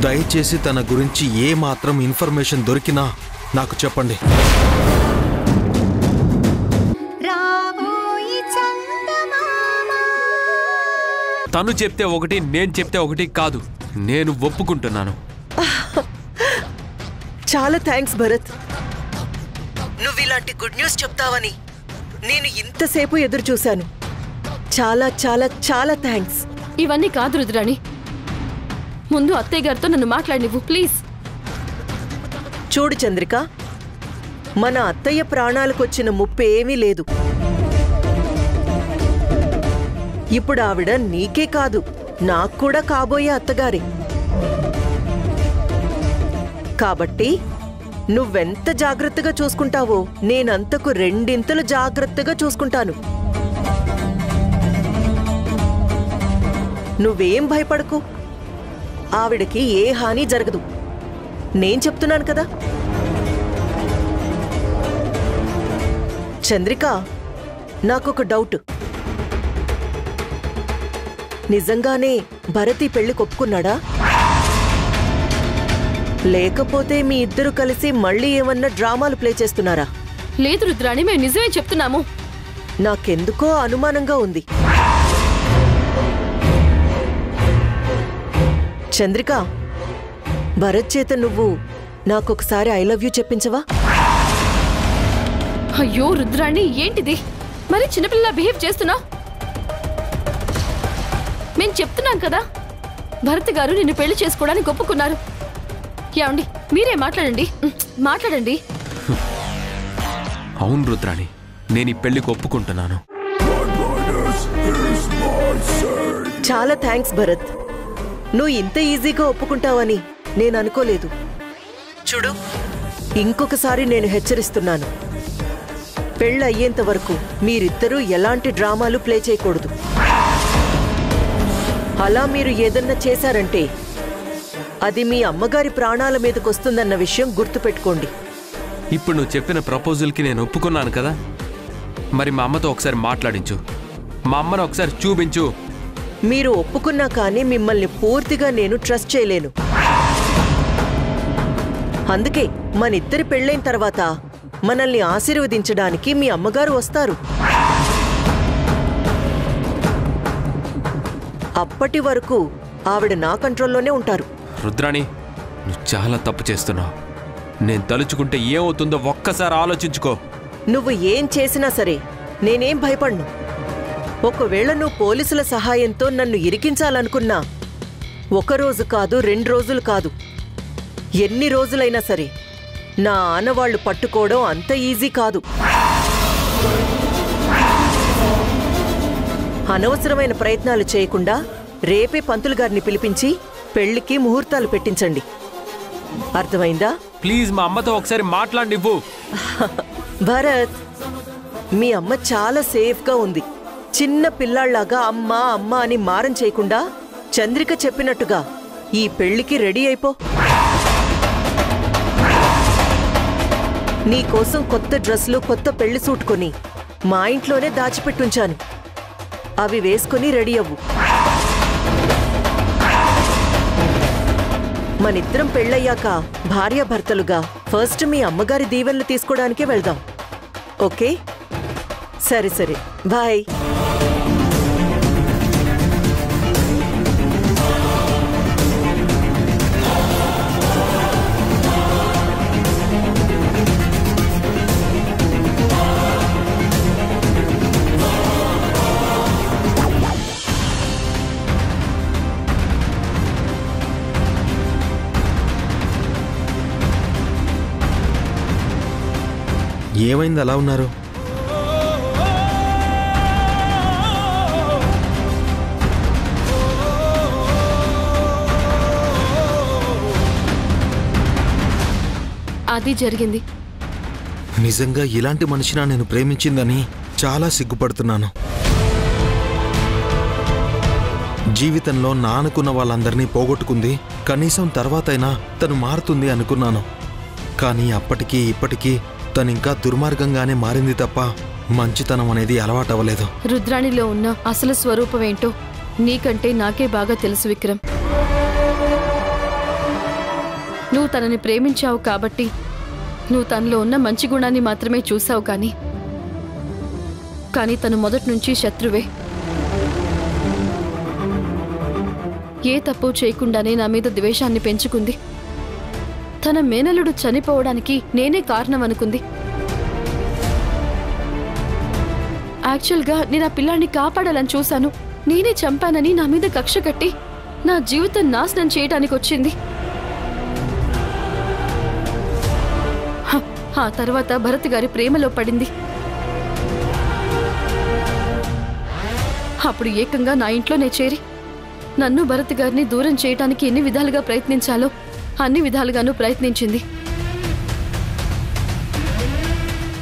దయచేసి తన గురించి ఏ మాత్రం ఇన్ఫర్మేషన్ దొరికినా నాకు చెప్పండి. రాబోయి చందమామ తను చెప్తే ఒకటి, నేను చెప్తే ఒకటి కాదు. నేను ఒప్పుకుంటున్నాను. చాలా థ్యాంక్స్ భరత్. నువ్వు ఇలాంటి గుడ్ న్యూస్ చెప్తావని నేను ఇంతసేపు ఎదురు చూశాను. చాలా చాలా చాలా థ్యాంక్స్. ఇవన్నీ కాదు రుద్రాణి, ముందు అత్తయ్య గారితో నన్ను మాట్లాడినివ్వు ప్లీజ్. చూడు చంద్రిక, మన అత్తయ్య ప్రాణాలకొచ్చిన ముప్పు ఏమీ లేదు. ఇప్పుడు ఆవిడ నీకే కాదు, నాకు కూడా కాబోయే అత్తగారే. కాబట్టి నువ్వెంత జాగ్రత్తగా చూసుకుంటావో నేనంతకు రెండింతలు జాగ్రత్తగా చూసుకుంటాను. నువ్వేం భయపడకు, ఆవిడకి ఏ హాని జరగదు. నేను చెప్తున్నాను కదా. చంద్రిక, నాకొక డౌట్. నిజంగానే భరత్ ఈ పెళ్లి ఒప్పుకున్నాడా? లేకపోతే మీ ఇద్దరు కలిసి మళ్ళీ ఏమన్నా డ్రామాలు ప్లే చేస్తున్నారా? లేదు రుద్రాణి, మేము నిజమే చెప్తున్నాము. నాకెందుకో అనుమానంగా ఉంది. చంద్రిక, భరత్ చేత నువ్వు నాకొకసారి ఐ లవ్ యూ చెప్పించవా? అయ్యో రుద్రాణి, ఏంటిది? మరి చిన్నపిల్ల బిహేవ్ చేస్తున్నావు. మేము చెప్తున్నాం కదా, భరత్ గారు నిన్ను పెళ్లి చేసుకోవడానికి ఒప్పుకున్నారు. ఏమండి, మీరే మాట్లాడండి. మాట్లాడండి. అవును రుద్రాణి, నేను ఈ పెళ్లికి ఒప్పుకుంటున్నాను. చాలా థ్యాంక్స్ భరత్. నువ్వు ఇంత ఈజీగా ఒప్పుకుంటావని నేను అనుకోలేదు. చూడు, ఇంకొకసారి నేను హెచ్చరిస్తున్నాను. పెళ్ళయ్యేంత వరకు మీరిద్దరూ ఎలాంటి డ్రామాలు ప్లే చేయకూడదు. అలా మీరు ఏదన్నా చేశారంటే అది మీ అమ్మగారి ప్రాణాల మీదకొస్తుందన్న విషయం గుర్తుపెట్టుకోండి. ఇప్పుడు నువ్వు చెప్పిన ప్రపోజల్కి నేను ఒప్పుకున్నాను కదా, మరి మా అమ్మతో ఒకసారి మాట్లాడించు, మా అమ్మను ఒకసారి చూపించు. మీరు ఒప్పుకున్నా కానీ మిమ్మల్ని పూర్తిగా నేను ట్రస్ట్ చేయలేను. అందుకే మనిద్దరి పెళ్ళైన తర్వాత మనల్ని ఆశీర్వదించడానికి మీ అమ్మగారు వస్తారు. అప్పటి వరకు ఆవిడ నా కంట్రోల్లోనే ఉంటారు. రుద్రాణి, నువ్వు చాలా తప్పు చేస్తున్నావు. నేను తలుచుకుంటే ఏమవుతుందో ఒక్కసారి ఆలోచించుకో. నువ్వు ఏం చేసినా సరే నేనేం భయపడ్ను. ఒకవేళ నువ్వు పోలీసుల సహాయంతో నన్ను ఇరికించాలనుకున్నా 1 రోజు కాదు, 2 రోజులు కాదు, ఎన్ని రోజులైనా సరే నా ఆనవాళ్లు పట్టుకోవడం అంత ఈజీ కాదు. అనవసరమైన ప్రయత్నాలు చేయకుండా రేపే పంతులు గారిని పిలిపించి పెళ్లికి ముహూర్తాలు పెట్టించండి. అర్థమైందా? ప్లీజ్ మా అమ్మతో ఒకసారి మాట్లాడినివ్వు. భరత్, మీ అమ్మ చాలా సేఫ్గా ఉంది. చిన్న పిల్లాళ్లాగా అమ్మా అమ్మా అని మారం చేయకుండా చంద్రిక చెప్పినట్టుగా ఈ పెళ్లికి రెడీ అయిపో. నీకోసం కొత్త డ్రెస్లు, కొత్త పెళ్లి సూట్ కొని మా ఇంట్లోనే దాచిపెట్టుంచాను. అవి వేసుకుని రెడీ అవ్వు. మనిద్దరం పెళ్ళయ్యాక భార్యాభర్తలుగా ఫస్ట్ మీ అమ్మగారి దీవెనలు తీసుకోవడానికే వెళ్దాం. ఓకే? సరే సరే, బాయ్. ఏమైంది అలా ఉన్నారు? అది జరిగింది. నిజంగా ఇలాంటి మనిషినా నేను ప్రేమించిందని చాలా సిగ్గుపడుతున్నాను. జీవితంలో నా అనుకున్న వాళ్ళందరినీ పోగొట్టుకుంది. కనీసం తర్వాతైనా తను మారుతుంది అనుకున్నాను. కానీ అప్పటికీ ఇప్పటికీ తనింకా దుర్మార్గంగానే మారింది తప్ప మంచితనం అనేది అలవాటవ్వలేదు. రుద్రాణిలో ఉన్న అసలు స్వరూపమేంటో నీకంటే నాకే బాగా తెలుసు విక్రమ్. నువ్వు తనని ప్రేమించావు కాబట్టి నువ్వు తనలో ఉన్న మంచి గుణాన్ని మాత్రమే చూసావు. కానీ తను మొదటి నుంచి శత్రువే. ఏ తప్పు చేయకుండానే నా మీద ద్వేషాన్ని పెంచుకుంది. తన మేనలుడు చనిపోవడానికి నేనే కారణం అనుకుంది. యాక్చువల్గా నేను ఆ పిల్లాన్ని కాపాడాలని చూశాను. నేనే చంపానని నా మీద కక్ష కట్టి నా జీవితం నాశనం చేయడానికి వచ్చింది. ఆ తర్వాత భరత్ గారి ప్రేమలో పడింది. అప్పుడు ఏకంగా నా ఇంట్లోనే చేరి నన్ను భరత్ గారిని దూరం చేయడానికి ఎన్ని విధాలుగా ప్రయత్నించాలో అన్ని విధాలుగానూ ప్రయత్నించింది.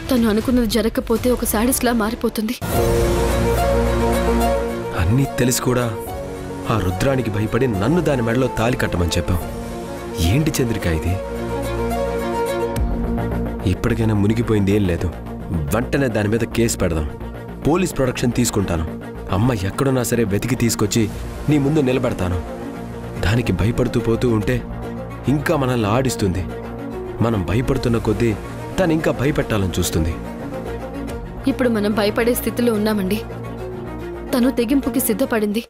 తను అనుకున్నది జరగకపోతే ఒక సాడిస్లా మారిపోతుంది. అన్నీ తెలిసి కూడా ఆ రుద్రానికి భయపడి నన్ను దాని మెడలో తాలి కట్టమని చెప్పావు. ఏంటి చంద్రిక ఇది? ఇప్పటికైనా మునిగిపోయింది ఏం లేదు. వెంటనే దాని మీద కేసు పెడదాం. పోలీస్ ప్రొటెక్షన్ తీసుకుంటాను. అమ్మ ఎక్కడున్నా సరే వెతికి తీసుకొచ్చి నీ ముందు నిలబెడతాను. దానికి భయపడుతూ పోతూ ఉంటే ఇంకా మనల్ని ఆడిస్తుంది. మనం భయపడుతున్న కొద్దీ తను ఇంకా భయపెట్టాలని చూస్తుంది. ఇప్పుడు మనం భయపడే స్థితిలో ఉన్నామండి. తను తెగింపుకి సిద్ధపడింది.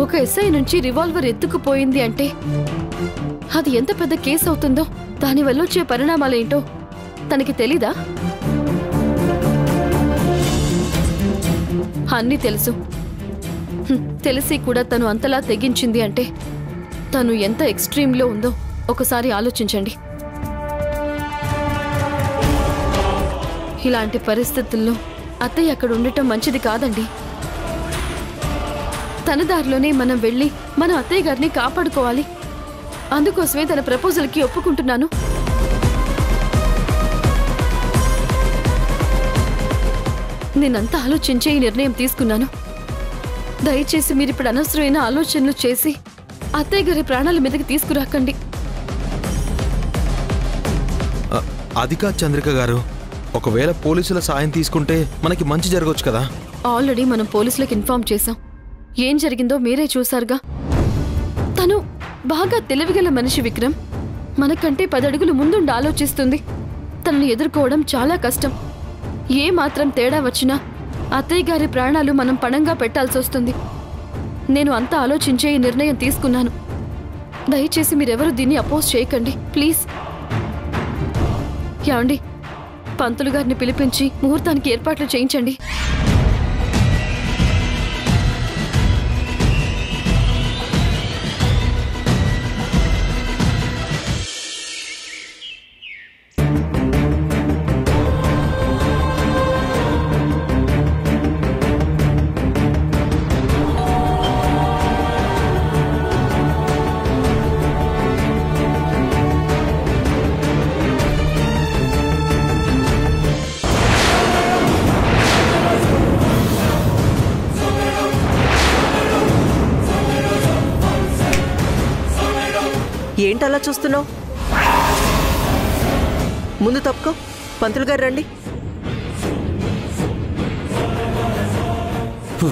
ఒక ఎస్ఐ నుంచి రివాల్వర్ ఎత్తుకుపోయింది అంటే అది ఎంత పెద్ద కేసు అవుతుందో, దానివల్ల వచ్చే పరిణామాలేంటో తనకి తెలీదా? అన్నీ తెలుసు. తెలిసి కూడా తను అంతలా తెగించింది అంటే తను ఎంత ఎక్స్ట్రీమ్లో ఉందో ఒకసారి ఆలోచించండి. ఇలాంటి పరిస్థితుల్లో అత్తయ్య అక్కడ ఉండటం మంచిది కాదండి. తన దారిలోనే మనం వెళ్ళి మన అత్తయ్య గారిని కాపాడుకోవాలి. అందుకోసమే తన ప్రపోజల్కి ఒప్పుకుంటున్నాను. నేనంతా ఆలోచించే ఈ నిర్ణయం తీసుకున్నాను. దయచేసి మీరిప్పుడు అనవసరమైన ఆలోచనలు చేసి అత్తయ్య గారి ప్రాణాల మీదకి తీసుకురాకండి. అది కాదు చంద్రిక గారు, ఒకవేళ పోలీసుల సాయం తీసుకుంటే మనకి మంచి జరగవచ్చు కదా. ఆల్రెడీ మనం పోలీసులకు ఇన్ఫార్మ్ చేశాం. ఏం జరిగిందో మీరే చూశారుగా. తను బాగా తెలివిగల మనిషి విక్రమ్. మనకంటే 10 అడుగులు ముందుండి ఆలోచిస్తుంది. తనని ఎదుర్కోవడం చాలా కష్టం. ఏ మాత్రం తేడా వచ్చినా అత్తయ్య గారి ప్రాణాలు మనం పణంగా పెట్టాల్సి వస్తుంది. నేను అంతా ఆలోచించే ఈ నిర్ణయం తీసుకున్నాను. దయచేసి మీరెవరూ దీన్ని అపోజ్ చేయకండి ప్లీజ్. యాండి, పంతులు గారిని పిలిపించి ముహూర్తానికి ఏర్పాట్లు చేయించండి. ఏంటలా చూస్తున్నావు? ముందు తప్పుకో. పంతులు గారు రండి.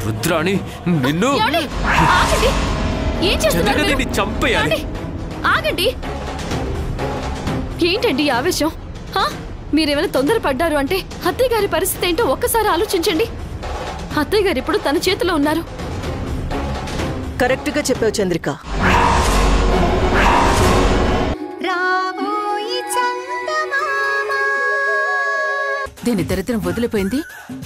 రుద్రాణి, నిన్ను ఏమండి? ఆగండి. ఏం చేస్తున్నారు మీరు? చంద్రికని చంపేయాలి. ఏమండి? ఆగండి. ఏంటండి ఈ ఆవేశం? మీరేమైనా తొందరపడ్డారు అంటే అత్తయ్య గారి పరిస్థితి ఏంటో ఒక్కసారి ఆలోచించండి. అత్తయ్య గారు ఇప్పుడు తన చేతిలో ఉన్నారు. కరెక్ట్గా చెప్పావు చంద్రిక. రాబోయి చందమామ దీని దరిద్రం వదిలిపోయింది.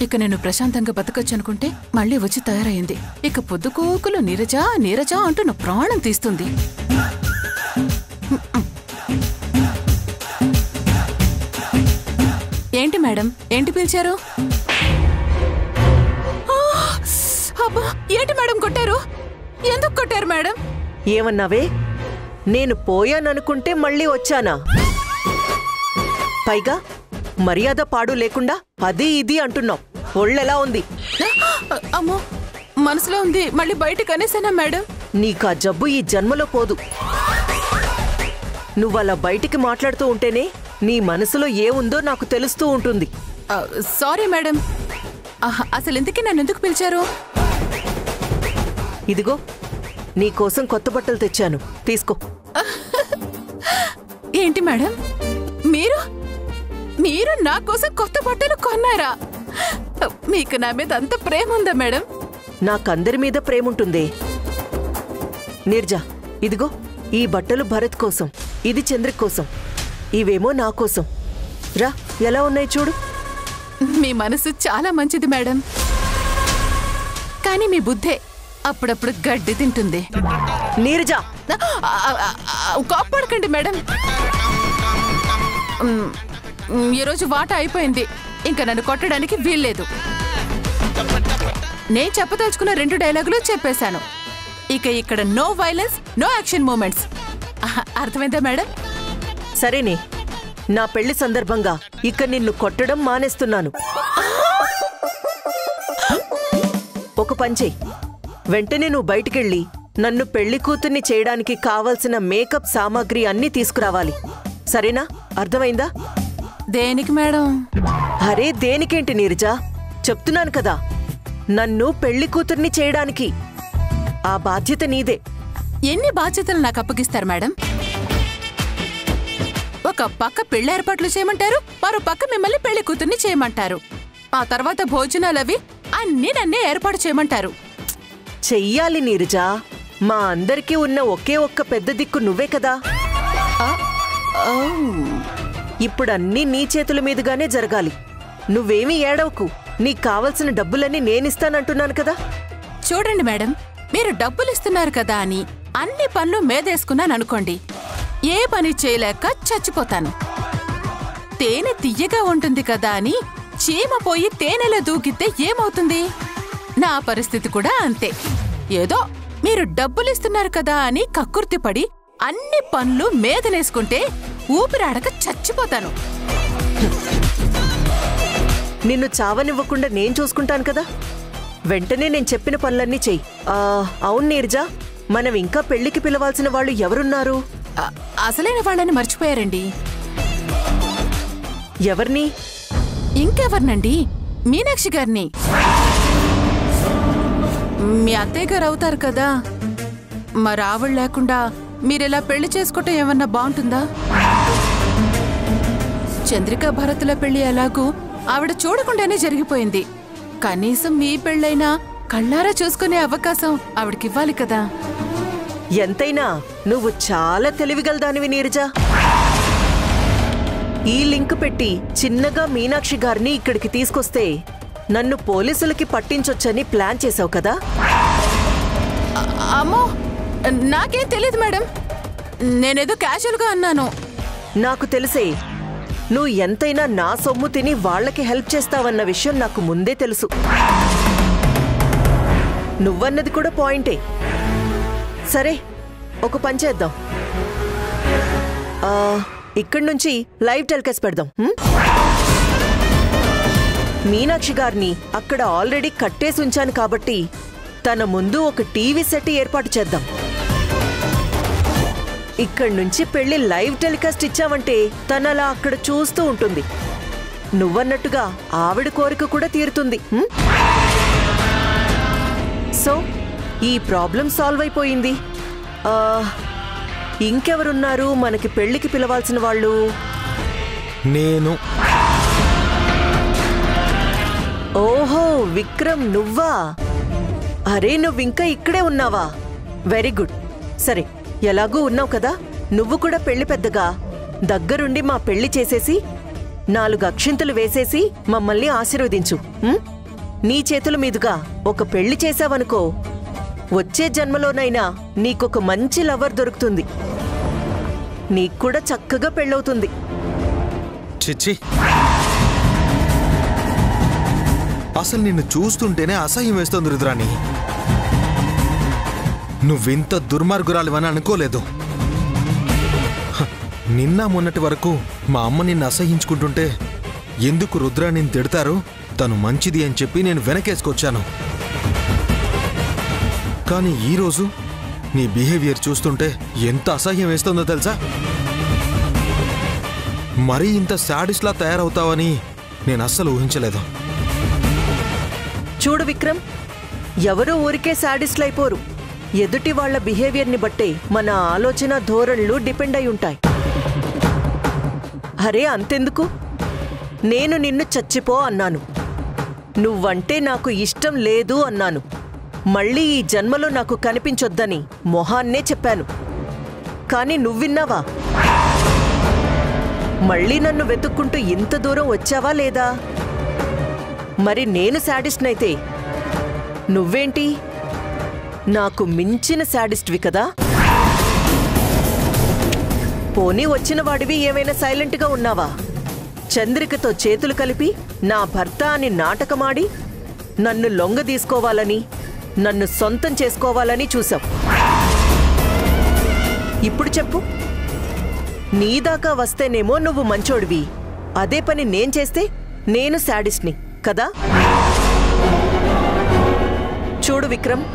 ఇక నేను ప్రశాంతంగా బతకొచ్చు అనుకుంటే మళ్ళీ వచ్చి తయారైంది. ఇక పొద్దుకోకులు నీరజా నీరజా అంటూ నా ప్రాణం తీస్తుంది. ఏంటి మేడం, ఏంటి పిలిచారు? అబ్బా, ఏంటి మేడం కొట్టారు? ఎందుకు కొట్టారు మేడం? ఏమన్నావే? నేను పోయాననుకుంటే మళ్ళీ వచ్చానా? పైగా మర్యాద పాడు లేకుండా అది ఇది అంటున్నావు. ఒళ్ళెలా ఉంది? అమ్మో, మనసులో ఉంది, మళ్ళీ బయటకు అనేసానా మేడం? నీకా జబ్బు ఈ జన్మలో పోదు. నువ్వలా బయటికి మాట్లాడుతూ ఉంటేనే నీ మనసులో ఏముందో నాకు తెలుస్తూ ఉంటుంది. Sorry madam. అసలు ఇంతకీ నన్ను ఎందుకు పిలిచారు? ఇదిగో నీకోసం కొత్త బట్టలు తెచ్చాను, తీసుకో. ఏంటి మేడం, మీరు మీరు నా కోసం కొత్త బట్టలు కొన్నారా? మీకు నా మీద అంత ప్రేమ ఉందా మేడం? నాకందరి మీద ప్రేముంటుందే. నీర్జా, ఇదిగో ఈ బట్టలు భరత్ కోసం, ఇది చంద్రిక కోసం, ఇవేమో నా కోసం. రా, ఎలా ఉన్నాయి చూడు. మీ మనసు చాలా మంచిది మేడం, కానీ మీ బుద్ధే అప్పుడప్పుడు గడ్డి తింటుంది. నీరజా, కోప్పడకండి మేడం. ఈరోజు వాట అయిపోయింది, ఇంకా నన్ను కొట్టడానికి వీల్లేదు. నేను చెప్పదలుచుకున్న 2 డైలాగులు చెప్పేశాను. ఇక ఇక్కడ no violence, no action moments. అర్థమైందా మేడం? సరేనే, నా పెళ్లి సందర్భంగా ఇక నిన్ను కొట్టడం మానేస్తున్నాను. ఒక పంచే, వెంటనే నువ్వు బయటికెళ్ళి నన్ను పెళ్లి కూతుర్ని చేయడానికి కావలసిన మేకప్ సామాగ్రి అన్నీ తీసుకురావాలి. సరేనా? అర్థమైందా? దేనికి మేడం? అరే దేనికేంటి నీరజా, చెప్తున్నాను కదా, నన్ను పెళ్లి కూతుర్ని చేయడానికి. ఆ బాధ్యత నీదే. ఎన్ని బాధ్యతలు నాకు అప్పగిస్తారు మేడం? ఒక పక్క పెళ్లి ఏర్పాట్లు చేయమంటారు, మరో పక్క మిమ్మల్ని పెళ్లి కూతుర్ని చేయమంటారు. ఆ తర్వాత భోజనాలవి అన్నీ నన్నే ఏర్పాటు చేయమంటారు. చెయ్యాలి నీరజా, మా అందరికీ ఉన్న ఒకే ఒక్క పెద్ద దిక్కు నువ్వే కదా. ఇప్పుడన్నీ నీ చేతుల మీదుగానే జరగాలి. నువ్వేమీ ఏడవకు, నీకు కావలసిన డబ్బులన్నీ నేనిస్తానంటున్నాను కదా. చూడండి మేడం, మీరు డబ్బులు ఇస్తున్నారు కదా అని అన్ని పనులు మేదేసుకున్నాననుకోండి, ఏ పని చేయలేక చచ్చిపోతాను. తేనె తియ్యగా ఉంటుంది కదా అని చీమ పోయి తేనెలో దూకితే ఏమవుతుంది? నా పరిస్థితి కూడా అంతే. ఏదో మీరు డబ్బులిస్తున్నారు కదా అని కక్కుర్తిపడి అన్ని పనులు మేదనేసుకుంటే ఊపిరాడక చచ్చిపోతాను. నిన్ను చావనివ్వకుండా నేను చూసుకుంటాను కదా. వెంటనే నేను చెప్పిన పనులన్నీ చెయ్యి. అవును నీరజా, మనం ఇంకా పెళ్లికి పిలవాల్సిన వాళ్ళు ఎవరున్నారు? అసలైన వాళ్ళని మర్చిపోయారండి. ఎవరిని? ఇంకెవర్నండి, మీనాక్షి గారిని. మీ అత్తయ్య గారు అవుతారు కదా, మరి ఆవిడ లేకుండా మీరిలా పెళ్లి చేసుకోవటం ఏమన్నా బాగుంటుందా? చంద్రిక భరతుల పెళ్లి ఎలాగూ ఆవిడ చూడకుండానే జరిగిపోయింది. కనీసం మీ పెళ్ళైనా కళ్ళారా చూసుకునే అవకాశం ఆవిడకివ్వాలి కదా. ఎంతైనా నువ్వు చాలా తెలివిగలదానివి నీరజా. ఈ లింక్ పెట్టి చిన్నగా మీనాక్షి గారిని ఇక్కడికి తీసుకొస్తే నన్ను పోలీసులకి పట్టించొచ్చని ప్లాన్ చేసావు కదా. అమ్మో, నాకేం తెలియదు మేడం, నేనేదో క్యాజువల్గా అన్నాను. నాకు తెలిసే, నువ్వు ఎంతైనా నా సొమ్ము తిని వాళ్లకి హెల్ప్ చేస్తావన్న విషయం నాకు ముందే తెలుసు. నువ్వన్నది కూడా పాయింటే. సరే, ఒక పని చేద్దాం. ఇక్కడి నుంచి లైవ్ టెలికాస్ట్ పెడదాం. మీనాక్షి గారిని అక్కడ ఆల్రెడీ కట్టేసి ఉంచాను కాబట్టి తన ముందు ఒక టీవీ సెట్ ఏర్పాటు చేద్దాం. ఇక్కడి నుంచి పెళ్లి లైవ్ టెలికాస్ట్ ఇచ్చావంటే తనలా అక్కడ చూస్తూ ఉంటుంది. నువ్వన్నట్టుగా ఆవిడ కోరిక కూడా తీరుతుంది. సో ఈ ప్రాబ్లం సాల్వ్ అయిపోయింది. ఇంకెవరున్నారు మనకి పెళ్లికి పిలవాల్సిన వాళ్ళు? నేను. ఓహో, విక్రమ్ నువ్వా? అరే, నువ్వింకా ఇక్కడే ఉన్నావా? Very good. సరే, ఎలాగూ ఉన్నావు కదా, నువ్వు కూడా పెళ్లి పెద్దగా దగ్గరుండి మా పెళ్లి చేసేసి 4 అక్షింతలు వేసేసి మమ్మల్ని ఆశీర్వదించు. నీ చేతుల మీదుగా ఒక పెళ్లి చేశావనుకో, వచ్చే జన్మలోనైనా నీకొక మంచి లవర్ దొరుకుతుంది. నీకు కూడా చక్కగా పెళ్ళవుతుంది. చిచ్చి, అసలు నిన్ను చూస్తుంటేనే అసహ్యం వేస్తోంది రుద్రాణి. నువ్వింత దుర్మార్గురాలివని అనుకోలేదు. నిన్న మొన్నటి వరకు మా అమ్మ నిన్ను అసహించుకుంటుంటే ఎందుకు రుద్రాణిని తిడతారు, తను మంచిది అని చెప్పి నేను వెనకేసుకొచ్చాను. కానీ ఈరోజు నీ బిహేవియర్ చూస్తుంటే ఎంత అసహ్యం వేస్తుందో తెలుసా? మరీ ఇంత శాడిస్ట్లా తయారవుతావని నేను అస్సలు ఊహించలేదు. చూడు విక్రమ్, ఎవరూ ఊరికే శాడిస్ట్లు అయిపోరు. ఎదుటి వాళ్ల బిహేవియర్ని బట్టే మన ఆలోచన ధోరణులు డిపెండ్ అయి ఉంటాయి. అరే అంతెందుకు, నేను నిన్ను చచ్చిపో అన్నాను, నువ్వంటే నాకు ఇష్టం లేదు అన్నాను, మళ్ళీ ఈ జన్మలో నాకు కనిపించొద్దని మొహాన్నే చెప్పాను. కానీ నువ్విన్నావా? మళ్ళీ నన్ను వెతుక్కుంటూ ఇంత దూరం వచ్చావా లేదా? మరి నేను శాడిస్ట్నైతే నువ్వేంటి నాకు మించిన శాడిస్ట్వి కదా? పోనీ వచ్చిన వాడివి ఏమైనా సైలెంట్గా ఉన్నావా? చంద్రికతో చేతులు కలిపి నా భర్త అని నాటకమాడి నన్ను లొంగ తీసుకోవాలని, నన్ను సొంతం చేసుకోవాలని చూసావు. ఇప్పుడు చెప్పు, నీదాకా వస్తేనేమో నువ్వు మంచోడివి, అదే పని నేను చేస్తే నేను శాడిస్ట్ని కదా? చూడు విక్రమ్,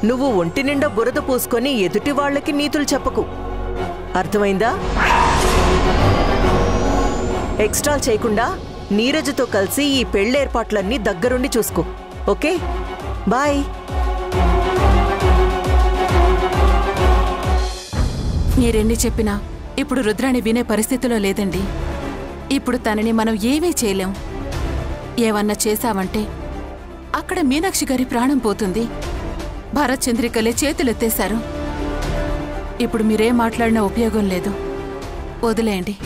నువ్వు ఒంటి నిండా బురద పూసుకొని ఎదుటి వాళ్ళకి నీతులు చెప్పకు, అర్థమైందా? ఎక్స్ట్రా చేయకుండా నీరజతో కలిసి ఈ పెళ్లేర్పాట్లన్నీ దగ్గరుండి చూసుకో. Okay, bye. మీరెన్ని చెప్పినా ఇప్పుడు రుద్రాణి వినే పరిస్థితిలో లేదండి. ఇప్పుడు తనని మనం ఏమీ చేయలేం. ఏమన్నా చేశామంటే అక్కడ మీనాక్షి గారి ప్రాణం పోతుంది. భరత్ చంద్రికలే చేతులెత్తేశారు. ఇప్పుడు మీరేం మాట్లాడినా ఉపయోగం లేదు, వదిలేయండి.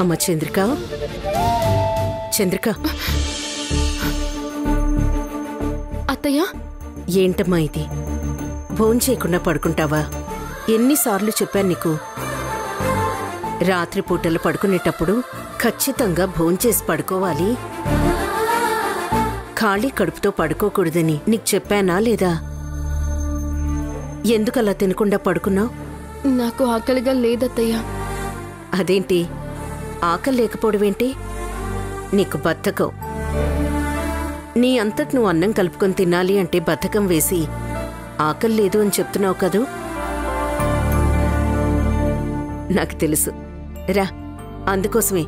అమ్మ చంద్రిక, చంద్రిక. అత్తయ్య, ఏంటమ్మా ఇది? భోంచేయకుండా పడుకుంటావా? ఎన్నిసార్లు చెప్పాను నీకు, రాత్రిపూటలు పడుకునేటప్పుడు ఖచ్చితంగా భోంచేసి పడుకోవాలి, ఖాళీ కడుపుతో పడుకోకూడదని నీకు చెప్పానా లేదా? ఎందుకలా తినకుండా పడుకున్నావు? నాకు ఆకలిగా లేదత్తయ్య. అదేంటి ఆకలి లేకపోవడమేంటి? నీకు బద్ధకం. నీ అంతటి నువ్వు అన్నం కలుపుకొని తినాలి అంటే బద్ధకం వేసి ఆకలి లేదు అని చెప్తున్నావు కదూ? నాకు తెలుసు రా, అందుకోసమే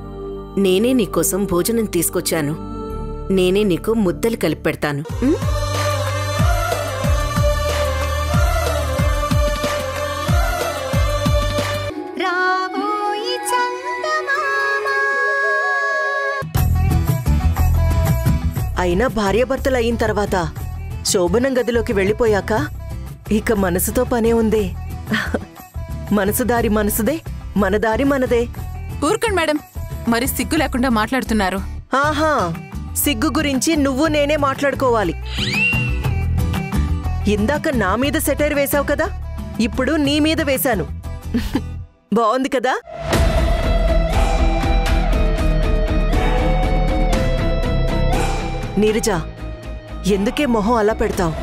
నేనే నీకోసం భోజనం తీసుకొచ్చాను. నేనే నీకు ముద్దలు కలిపి పెడతాను. రాబోయి చందమామ. అయినా భార్యాభర్తలు అయిన తర్వాత శోభనం గదిలోకి వెళ్ళిపోయాక ఇక మనసుతో పనే ఉందే. మనసు దారి మనసుదే, మన దారి మనదే. ఊరుకోండి మేడం, మరి సిగ్గు లేకుండా మాట్లాడుతున్నారు. ఆహా, సిగ్గు గురించి నువ్వు నేనే మాట్లాడుకోవాలి. ఇందాక నా మీద సెటైర్ వేశావు కదా, ఇప్పుడు నీ మీద వేశాను. బాగుంది కదా? నీరజ, ఎందుకే మొహం అలా పెడతావు?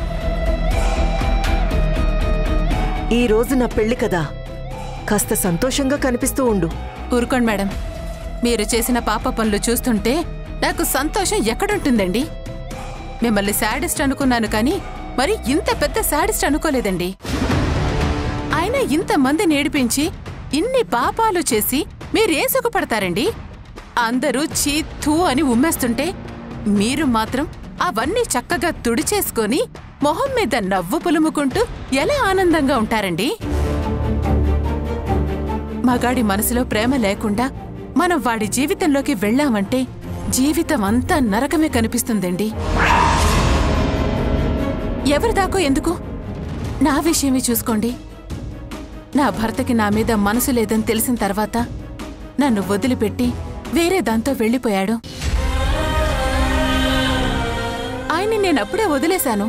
ఈ రోజు నా పెళ్లి కదా, కాస్త సంతోషంగా కనిపిస్తూ ఉండు. ఊరుకోండి మేడం, మీరు చేసిన పాప పనులు చూస్తుంటే నాకు సంతోషం ఎక్కడుంటుందండి? మిమ్మల్ని శాడిస్ట్ అనుకున్నాను కానీ మరి ఇంత పెద్ద శాడిస్ట్ అనుకోలేదండి. అయినా ఇంతమందిని ఏడిపించి ఇన్ని పాపాలు చేసి మీరేం సుఖపడతారండి? అందరూ చీ థూ అని ఉమ్మేస్తుంటే మీరు మాత్రం అవన్నీ చక్కగా తుడిచేసుకొని మొహం మీద నవ్వు పులుముకుంటూ ఎలా ఆనందంగా ఉంటారండి? మగాడి మనసులో ప్రేమ లేకుండా మనం వాడి జీవితంలోకి వెళ్ళామంటే జీవితం అంతా నరకమే కనిపిస్తుందండి. ఎవరిదాకో ఎందుకు, నా విషయమే చూసుకోండి. నా భర్తకి నా మీద మనసు లేదని తెలిసిన తర్వాత నన్ను వదిలిపెట్టి వేరే దాంతో వెళ్ళిపోయాడు. ఆయన్ని నేనప్పుడే వదిలేశాను.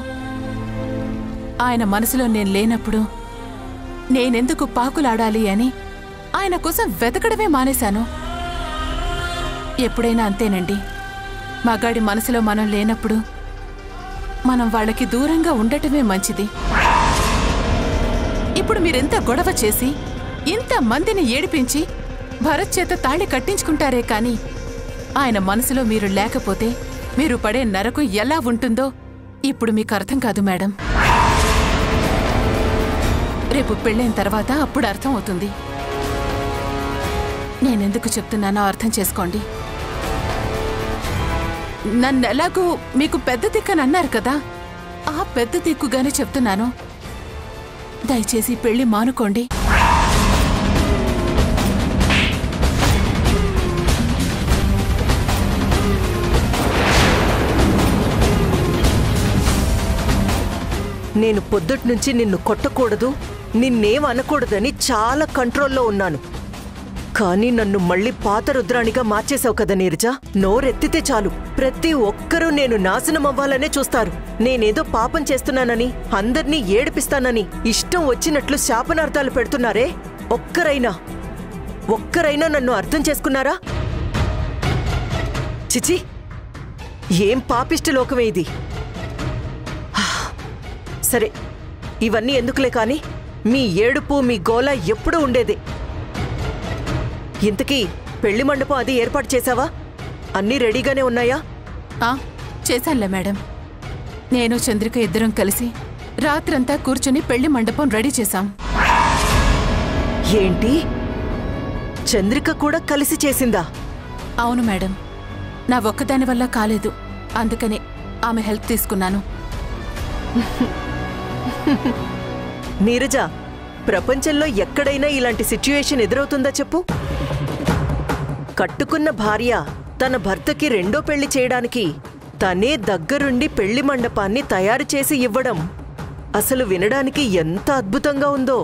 ఆయన మనసులో నేను లేనప్పుడు నేనెందుకు పాకులాడాలి అని ఆయన కోసం వెతకడమే మానేశాను. ఎప్పుడైనా అంతేనండి, మగాడి మనసులో మనం లేనప్పుడు మనం వాళ్ళకి దూరంగా ఉండటమే మంచిది. ఇప్పుడు మీరెంత గొడవ చేసి ఇంత మందిని ఏడిపించి భరత్ చేత తాళి కట్టించుకుంటారే కాని ఆయన మనసులో మీరు లేకపోతే మీరు పడే నరకం ఎలా ఉంటుందో ఇప్పుడు మీకు అర్థం కాదు మేడం. రేపు పెళ్ళైన తర్వాత అప్పుడు అర్థం అవుతుంది. నేనెందుకు చెప్తున్నానో అర్థం చేసుకోండి. నన్నెలాగూ మీకు పెద్ద దిక్కని అన్నారు కదా, ఆ పెద్ద దిక్కుగానే చెప్తున్నాను. దయచేసి పెళ్లి మానుకోండి. నేను పొద్దుట్నుంచి నిన్ను కొట్టకూడదు, నిన్నేం అనకూడదని చాలా కంట్రోల్లో ఉన్నాను. కానీ నన్ను మళ్ళీ పాత రుద్రాణిగా మార్చేశావు కదా నీరజ. నోరెత్తితే చాలు ప్రతి ఒక్కరూ నేను నాశనం అవ్వాలనే చూస్తారు. నేనేదో పాపం చేస్తున్నానని, అందర్నీ ఏడిపిస్తానని ఇష్టం వచ్చినట్లు శాపనార్థాలు పెడుతున్నారే. ఒక్కరైనా నన్ను అర్థం చేసుకున్నారా? చిచి, ఏం పాపిష్టి లోకమే ఇది. సరే, ఇవన్నీ ఎందుకులే కాని మీ ఏడుపు మీ గోల ఎప్పుడూ ఉండేదే. ఇంతకీ పెళ్లి మండపం అది ఏర్పాటు చేశావా? అన్నీ రెడీగానే ఉన్నాయా? చేశానులే మేడం. నేను చంద్రిక ఇద్దరం కలిసి రాత్రంతా కూర్చుని పెళ్లి మండపం రెడీ చేశాం. ఏంటి, చంద్రిక కూడా కలిసి చేసిందా? అవును మేడం, నా ఒక్కదాని వల్ల కాలేదు, అందుకనే ఆమె హెల్ప్ తీసుకున్నాను. నీరజ, ప్రపంచంలో ఎక్కడైనా ఇలాంటి సిచ్యుయేషన్ ఎదురవుతుందా చెప్పు? కట్టుకున్న భార్య తన భర్తకి రెండో పెళ్లి చేయడానికి తనే దగ్గరుండి పెళ్లి మండపాన్ని తయారు చేసి ఇవ్వడం అసలు వినడానికి ఎంత అద్భుతంగా ఉందో.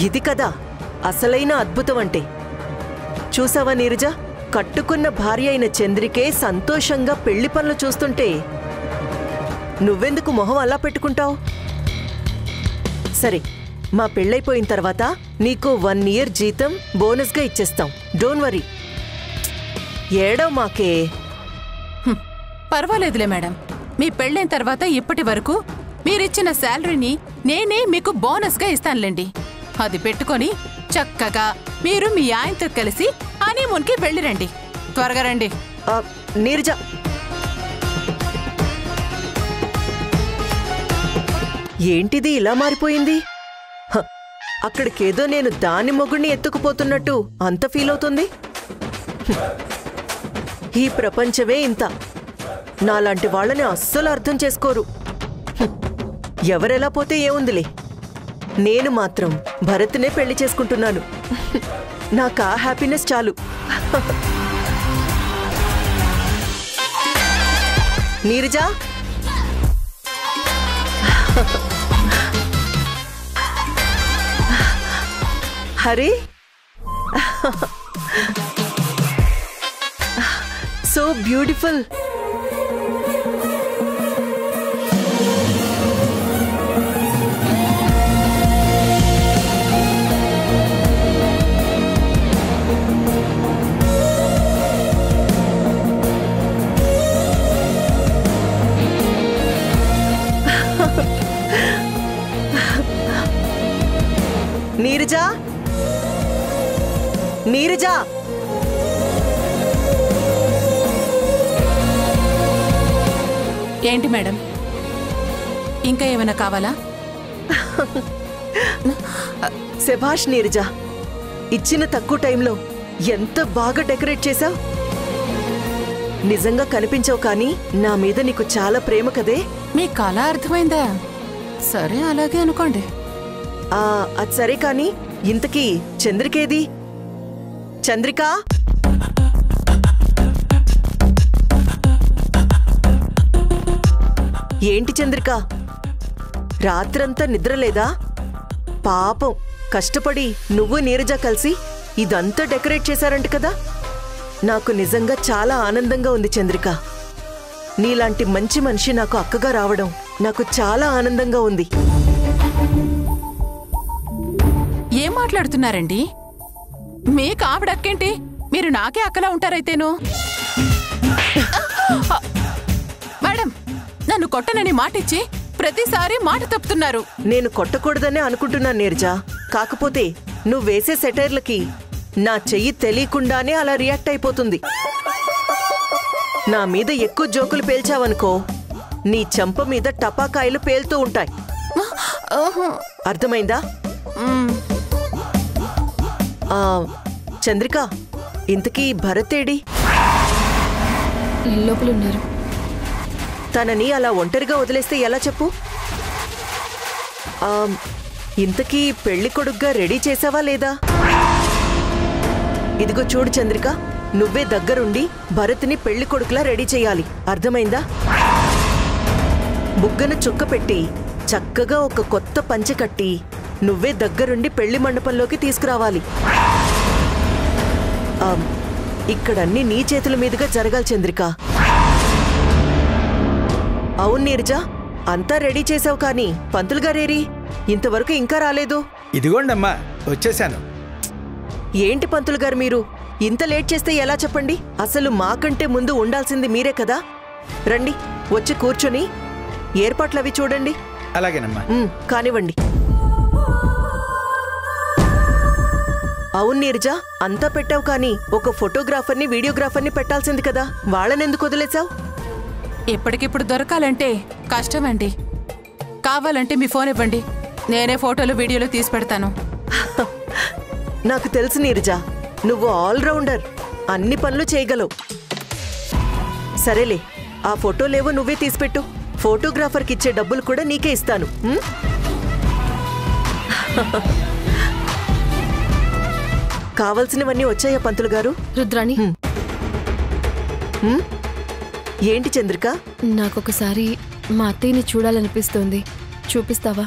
ఇది కదా అసలైన అద్భుతం అంటే. చూసావా నీరజ, కట్టుకున్న భార్య అయిన చంద్రికే సంతోషంగా పెళ్లి పనులు చూస్తుంటే నువ్వెందుకు మొహం అలా పెట్టుకుంటావు? సరే, మా పెళ్ళైపోయిన తర్వాత నీకు 1 year జీతం బోనస్గా ఇచ్చేస్తాం. Don't worry. ఏడవ్ మాకే. పర్వాలేదులే మేడం, మీ పెళ్ళైన తర్వాత ఇప్పటి వరకు మీరిచ్చిన శాలరీని నేనే మీకు బోనస్గా ఇస్తానులేండి. అది పెట్టుకొని చక్కగా మీరు మీ ఆయనతో కలిసి హనీమూన్కి వెళ్ళిరండి. త్వరగా రండి. నీరజ, ఏంటిది ఇలా మారిపోయింది? అక్కడికేదో నేను దాని మొగుడిని ఎత్తుకుపోతున్నట్టు అంత ఫీల్ అవుతుంది. ఈ ప్రపంచమే ఇంత. నాలాంటి వాళ్ళని అస్సలు అర్థం చేసుకోరు. ఎవరెలా పోతే ఏముందిలే, నేను మాత్రం భరత్నే పెళ్లి చేసుకుంటున్నాను. నాకు ఆ హ్యాపీనెస్ చాలు. Neeraja, Hari, so beautiful. నీరజా నీరజా ఏంటి మేడం, ఇంకా ఏమైనా కావాలా? శభాష్ నీరజా, ఇచ్చిన తక్కువ టైంలో ఎంత బాగా డెకరేట్ చేశావు. నిజంగా కనిపించవు కానీ నా మీద నీకు చాలా ప్రేమ కదే. మీ కళ అర్థమైందా? సరే, అలాగే అనుకోండి. అది సరే కానీ ఇంతకీ చంద్రికేది? చంద్రిక, ఏంటి చంద్రిక, రాత్రంతా నిద్రలేదా? పాపం కష్టపడి నువ్వు నీరజ కలిసి ఇదంతా డెకరేట్ చేశారంట కదా. నాకు నిజంగా చాలా ఆనందంగా ఉంది చంద్రిక. నీలాంటి మంచి మనిషి నాకు అక్కగా రావడం నాకు చాలా ఆనందంగా ఉంది. ఏం మాట్లాడుతున్నారండి? మీకు ఆవిడక్కేంటి? మీరు నాకే అక్కలా ఉంటారైతేను. మేడం, నన్ను కొట్టనని మాటిచ్చి ప్రతిసారి మాట తప్పుతున్నారు. నేను కొట్టకూడదనే అనుకుంటున్నాను నీరజా. కాకపోతే నువ్వు వేసే సెటైర్లకి నా చెయ్యి తెలియకుండానే అలా రియాక్ట్ అయిపోతుంది. నా మీద ఎక్కువ జోకులు పేల్చావనుకో నీ చెంప మీద టపాకాయలు పేలుతూ ఉంటాయి. అర్థమైందా? చంద్రిక, ఇంతకీ భరత్ ఏడి? లోపలున్నారు. తనని అలా ఒంటరిగా వదిలేస్తే ఎలా చెప్పు? ఇంతకీ పెళ్లి కొడుగ్గా రెడీ చేసావా లేదా? ఇదిగో చూడు చంద్రిక, నువ్వే దగ్గరుండి భరత్ని పెళ్లి కొడుకులా రెడీ చేయాలి. అర్థమైందా? బుగ్గన చుక్క పెట్టి చక్కగా ఒక కొత్త పంచె కట్టి నువ్వే దగ్గరుండి పెళ్లి మండపంలోకి తీసుకురావాలి. ఇక్కడన్నీ నీ చేతుల మీదుగా జరగాలి చంద్రిక. అవును నీరజా, అంతా రెడీ చేసావు కానీ పంతులు గారేరి ఇంతవరకు ఇంకా రాలేదు. ఇదిగోండమ్మా, వచ్చేసాను. ఏంటి పంతులు గారు మీరు ఇంత లేట్ చేస్తే ఎలా చెప్పండి? అసలు మాకంటే ముందు ఉండాల్సింది మీరే కదా. రండి, వచ్చి కూర్చొని ఏర్పాట్లవి చూడండి. అలాగేనమ్మా. కానివ్వండి. అవును నీరజా, అంతా పెట్టావు కానీ ఒక ఫోటోగ్రాఫర్ని వీడియోగ్రాఫర్ని పెట్టాల్సింది కదా. వాళ్ళనెందుకు వదిలేసావు? ఎప్పటికిప్పుడు దొరకాలంటే కష్టమండి. కావాలంటే మీ ఫోన్ ఇవ్వండి, నేనే ఫోటోలు వీడియోలు తీసి పెడతాను. నాకు తెలుసు నీరజా, నువ్వు ఆల్రౌండర్, అన్ని పనులు చేయగలవు. సరేలే, ఆ ఫోటోలేవో నువ్వే తీసిపెట్టు. ఫోటోగ్రాఫర్కి ఇచ్చే డబ్బులు కూడా నీకే ఇస్తాను. కావలసినవన్నీ వచ్చాయా పంతులు గారు? రుద్రాణి, ఏంటి చంద్రిక? నాకొకసారి మా అత్తయ్యని చూడాలనిపిస్తోంది. చూపిస్తావా?